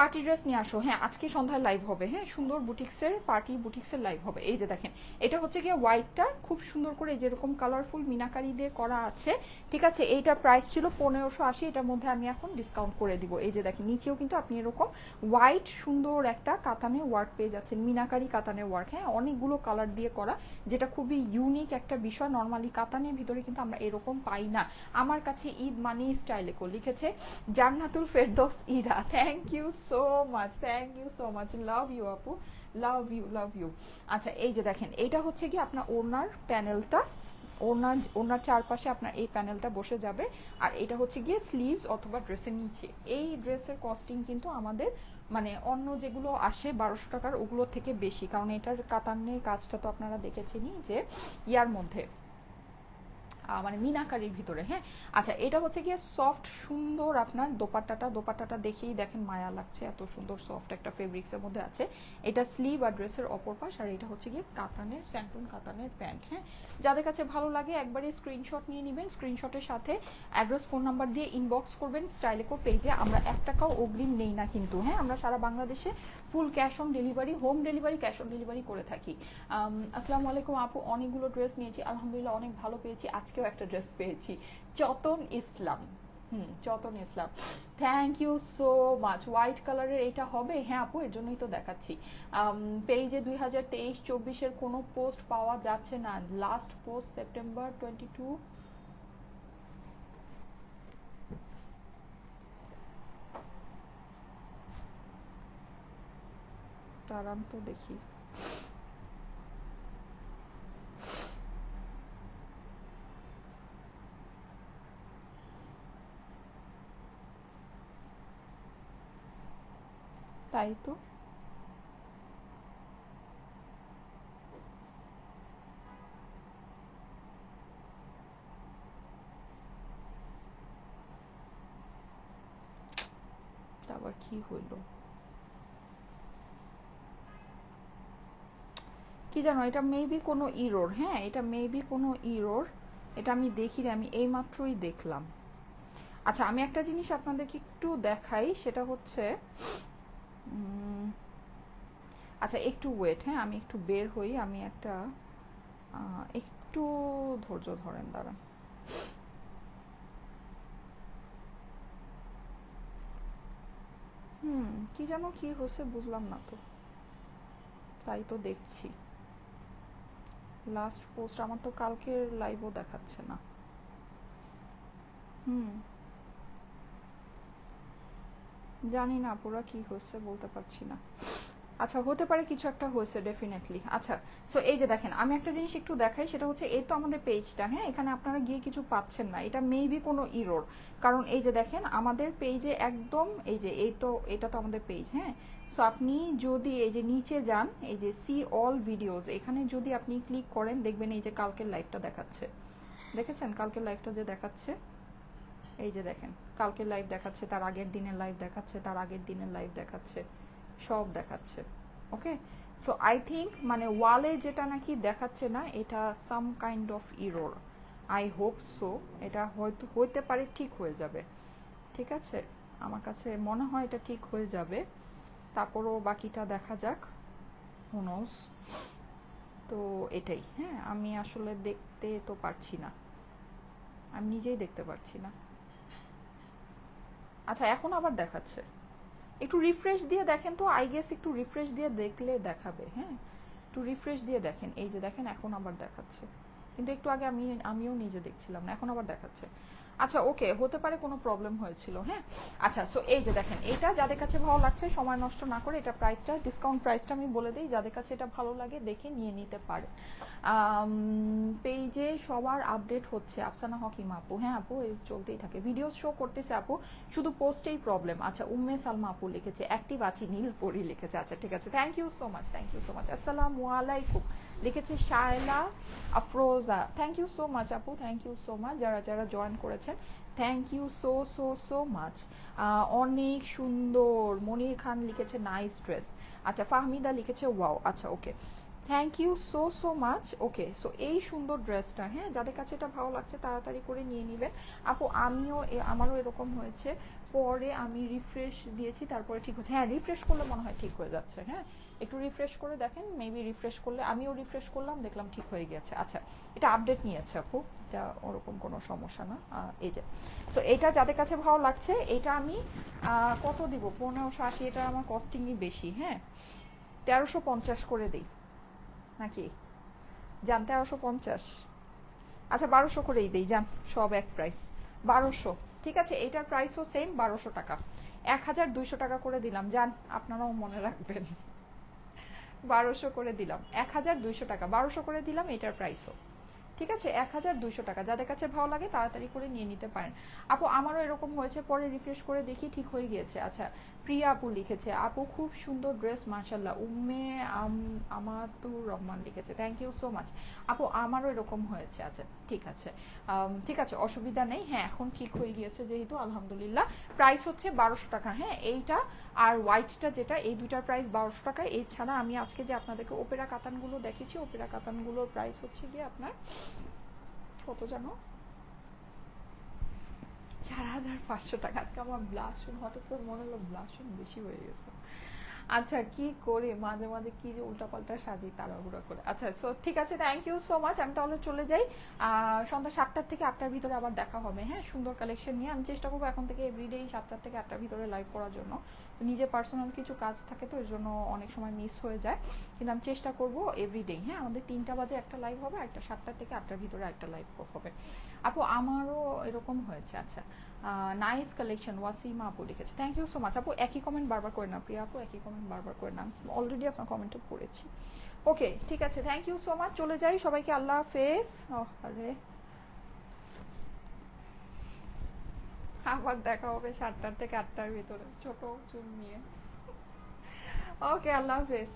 পার্টি ড্রেস নিয়ে আসো, হ্যাঁ আজকে সন্ধ্যায় লাইভ হবে, হ্যাঁ, সুন্দর বুটিক্সের পার্টি বুটিক্সের লাইভ হবে। এই যে দেখেন, এটা হচ্ছে গিয়ে হোয়াইটটা খুব সুন্দর করে যেরকম কালারফুল মিনাকারি দিয়ে করা আছে, ঠিক আছে। এইটার প্রাইস ছিল 1580, এটার মধ্যে আমি এখন ডিসকাউন্ট করে দিব। এই যে দেখেন, নিচেও কিন্তু আপনি এরকম হোয়াইট সুন্দর একটা কাতানে ওয়ার্ক পেয়ে যাচ্ছেন, মিনাকারি কাতানে ওয়ার্ক, হ্যাঁ, অনেকগুলো কালার দিয়ে করা, যেটা খুবই ইউনিক একটা বিষয়, নর্মালি কাতানের ভিতরে কিন্তু আমরা এরকম পাই না। আমার কাছে ঈদ মানি স্টাইলে লিখেছে Jannatul Ferdous Ira, thank you so much, thank you so much, love you আপু, লাভ ইউ লাভ ইউ। আচ্ছা এই যে দেখেন, এইটা হচ্ছে কি আপনার ওড়নার প্যানেলটা, ওড়নার চারপাশে আপনার এই প্যানেলটা বসে যাবে, আর এটা হচ্ছে গিয়ে স্লিভস অথবা ড্রেসের নিচে। এই ড্রেসের কস্টিং কিন্তু আমাদের মানে অন্য যেগুলো আসে 1200 টাকার ওগুলোর থেকে বেশি, কারণ এটার কাতানের কাজটা তো আপনারা দেখেছেনই যে ইয়ার মধ্যে মানে মিনাকারির ভিতরে, হ্যাঁ। আচ্ছা, এটা হচ্ছে গিয়ে সফট সুন্দর আপনার দোপাট্টাটা দেখেই দেখেন মায়া লাগছে, এত সুন্দর সফট একটা ফেব্রিক্সের মধ্যে আছে। এটা স্লিভ আর ড্রেসের অপর পাশ, আর এটা হচ্ছে গিয়ে কাতানের, স্যান্টুন কাতানের প্যান্ট, হ্যাঁ। যাদের কাছে ভালো লাগে একবারে স্ক্রিনশট নিয়ে নেবেন, স্ক্রিনশটের সাথে অ্যাড্রেস ফোন নাম্বার দিয়ে ইনবক্স করবেন স্টাইলেকো পেজে। আমরা 1 টাকাও অগ্রিম নেই না কিন্তু, হ্যাঁ। আমরা সারা বাংলাদেশে full cash on delivery, home delivery, cash on delivery করে থাকি। আসসালামু আলাইকুম আপু, অনেকগুলো ড্রেস নিয়েছি, আলহামদুলিল্লাহ অনেক ভালো পেয়েছি, আজকেও একটা ড্রেস পেয়েছি। Chatan Islam, Chatan Islam, thank you so much. White কালারের এটা হবে? হ্যাঁ আপু, এর জন্যই তো দেখাচ্ছি। পেজে 2023-24-এর কোনো পোস্ট পাওয়া যাচ্ছে না, লাস্ট পোস্ট সেপ্টেম্বর 22। দাঁড়ান তো দেখি। তাই তো, আবার কি হইলো কি জানো, এটা মেবি কোনো ইরোর, হ্যাঁ এটা মেবি কোনো ইরোর। এটা আমি দেখি রে, আমি এই মাত্রই দেখলাম। আচ্ছা, আমি একটা জিনিস আপনাদেরকে একটু দেখাই, সেটা হচ্ছে আচ্ছা একটু ওয়েট, হ্যাঁ আমি একটু বের হই, আমি একটা একটু ধৈর্য ধরেন, দাঁড়ান। কি জানো কি হচ্ছে বুঝলাম না তো, তাই তো দেখছি। লাস্ট পোস্ট আমার তো কালকের লাইভও দেখাচ্ছে না। হুম জানি না পুরা কি হচ্ছে, বলতে পারছি না। আচ্ছা, হতে পারে কিছু একটা হয়েছে ডেফিনেটলি। আচ্ছা, সো এই যে দেখেন, আমি একটা জিনিস একটু দেখাই, সেটা হচ্ছে এই তো আমাদের পেজটা, হ্যাঁ এখানে আপনারা গিয়ে কিছু পাচ্ছেন না, এটা মেবি কোনো ইরোর। কারণ এই যে দেখেন আমাদের পেজে একদম এই যে এই তো, এটা তো আমাদের পেজ, হ্যাঁ। সো আপনি যদি এই যে নিচে যান, এই যে সি অল ভিডিওস, এখানে যদি আপনি ক্লিক করেন দেখবেন এই যে কালকের লাইভটা দেখাচ্ছে, দেখেছেন কালকের লাইভটা যে দেখাচ্ছে, এই যে দেখেন কালকের লাইভ দেখাচ্ছে, তার আগের দিনের লাইভ দেখাচ্ছে, তার আগের দিনের লাইভ দেখাচ্ছে, সব দেখাচ্ছে। ওকে, সো আই থিঙ্ক মানে ওয়ালে যেটা নাকি দেখাচ্ছে না, এটা some kind of error. I hope so, এটা হয়তো হইতে পারে ঠিক হয়ে যাবে। ঠিক আছে, আমার কাছে মনে হয় এটা ঠিক হয়ে যাবে, তারপরও বাকিটা দেখা যাক, হু নোজ। তো এটাই, হ্যাঁ আমি আসলে দেখতে তো পারছি না, আমি নিজেই দেখতে পারছি না। আচ্ছা, এখন আবার দেখাচ্ছে, একটু রিফ্রেশ দিয়ে দেখেন তো, আই গেস একটু রিফ্রেশ দিয়ে দেখলে দেখাবে, হ্যাঁ একটু রিফ্রেশ দিয়ে দেখেন, এই যে দেখেন এখন আবার দেখাচ্ছে, কিন্তু একটু আগে আমিও নিজে দেখছিলাম না, এখন আবার দেখাচ্ছে। আচ্ছা ওকে, হতে পারে কোনো প্রবলেম হয়েছিল, হ্যাঁ। আচ্ছা, সো এই যে দেখেন, এটা যাদের কাছে ভালো লাগছে সময় নষ্ট না করে, এটা প্রাইসটা, ডিসকাউন্ট প্রাইসটা আমি বলে দিই, যাদের কাছে এটা ভালো লাগে দেখে নিয়ে নিতে পারে। পেজে সবার আপডেট হচ্ছে, আফসানা হকিম আপু, হ্যাঁ আপু এই চলতেই থাকে, ভিডিও শো করতেছে আপু, শুধু পোস্টেই প্রবলেম। আচ্ছা, উম্মে সালমা আপু লিখেছে অ্যাক্টিভ আছি, নীল পরি লিখেছে, আচ্ছা ঠিক আছে, thank you so much, thank you so much. আসসালামু আলাইকুম লিখেছে Shayla Afroza, thank you so much আপু, থ্যাংক ইউ সো মাচ যারা যারা জয়েন করেছেন, thank you so so so much. অনেক সুন্দর, মনির খান লিখেছে নাইস ড্রেস, আচ্ছা ফাহমিদা লিখেছে ওয়াও, আচ্ছা okay, thank you so so much. Okay, so এই সুন্দর ড্রেসটা, হ্যাঁ যাদের কাছে এটা ভালো লাগছে তাড়াতাড়ি করে নিয়ে নেবেন আপু। আমারও এরকম হয়েছে, পরে আমি রিফ্রেশ দিয়েছি তারপরে ঠিক হচ্ছে, হ্যাঁ রিফ্রেশ করলে মনে হয় ঠিক হয়ে যাচ্ছে, হ্যাঁ একটু রিফ্রেশ করে দেখেন, মেবি রিফ্রেশ করলে, আমিও রিফ্রেশ করলাম দেখলাম ঠিক হয়ে গেছে। আচ্ছা, এটা আপডেট নিয়েছে আপু, এটা ওরকম কোনো সমস্যা না। এই যে, সো এটা যাদের কাছে ভালো লাগছে, এটা আমি কত দিব, 1580, এটা আমার কস্টিংই বেশি, হ্যাঁ 1350 করে দিই নাকি, যান 1350, আচ্ছা 1200 করেই দিই, যান সব এক প্রাইস, 1200, ঠিক আছে এটার প্রাইসও সেম 1200 টাকা, 1200 টাকা করে দিলাম, যান আপনারাও মনে রাখবেন, 1200 করে দিলাম, 1200 টাকা, 1200 করে দিলাম এটার প্রাইসও, ঠিক আছে, 1200 টাকা। যাদের কাছে ভালো লাগে তাড়াতাড়ি করে নিয়ে নিতে পারেন। আপু আমারও এরকম হয়েছে, পরে রিফ্রেশ করে দেখি ঠিক হয়ে গিয়েছে। আচ্ছা, প্রিয়া আপু লিখেছে, আপু খুব সুন্দর ড্রেস মাশাল্লাহ। উম্মে আমাতুর রহমান লিখেছে, থ্যাংক ইউ সো মাচ। আপু আমারও এরকম হয়েছে। আচ্ছা ঠিক আছে, ঠিক আছে, অসুবিধা নেই। হ্যাঁ এখন ঠিক হয়ে গিয়েছে যেহেতু, আলহামদুলিল্লাহ। প্রাইস হচ্ছে 1200 টাকা। হ্যাঁ এইটা আর হোয়াইটটা যেটা, এই দুটার প্রাইস 1200 টাকা। এছাড়া আমি আজকে যে আপনাদেরকে ওপেরা কাতানগুলো দেখেছি, ওপেরা কাতানগুলোর প্রাইস হচ্ছে গিয়ে আপনার কত জানো, 4500 টাকা। আজকে আমার ব্লাশন হঠাৎ করে মনে হলো ব্লাশন বেশি হয়ে গেছে। আচ্ছা কি করে মাঝে মাঝে কি যে উল্টাপাল্টা সাজি তাড়াহুড়া করে। আচ্ছা সো ঠিক আছে, থ্যাংক ইউ সো মাচ। আমি তাহলে চলে যাই। সন্ধ্যা 7টার থেকে 8টার ভিতরে আবার দেখা হবে। হ্যাঁ সুন্দর কালেকশন নিয়ে আমি চেষ্টা করবো এখন থেকে এভরিডেই 7টার থেকে 8টার ভিতরে লাইভ করার জন্য। নিজে পার্সোনাল কিছু কাজ থাকে তো এর জন্য অনেক সময় মিস হয়ে যায়, কিন্তু আমি চেষ্টা করবো এভরিডেই। হ্যাঁ আমাদের 3টা বাজে একটা লাইভ হবে, একটা 7টার থেকে 8টার ভিতরে একটা লাইভ হবে। আপু আমারও এরকম হয়েছে। আচ্ছা নাইস কালেকশন, ওয়াসিমা আপু লিখেছে, থ্যাংক ইউ সো মাচ। আপু একই কমেন্ট বারবার করে না, প্রিয়া আপু একই কমেন্ট বারবার করে না, অলরেডি আপনার কমেন্টে পড়েছি। ওকে ঠিক আছে, থ্যাংক ইউ সো মাচ। চলে যাই, সবাইকে আল্লাহ হাফেজ। আরে আবার দেখা হবে 7টার থেকে 8টার ভিতরে ছোট চুল নিয়ে। ওকে আল্লাহ হাফেজ।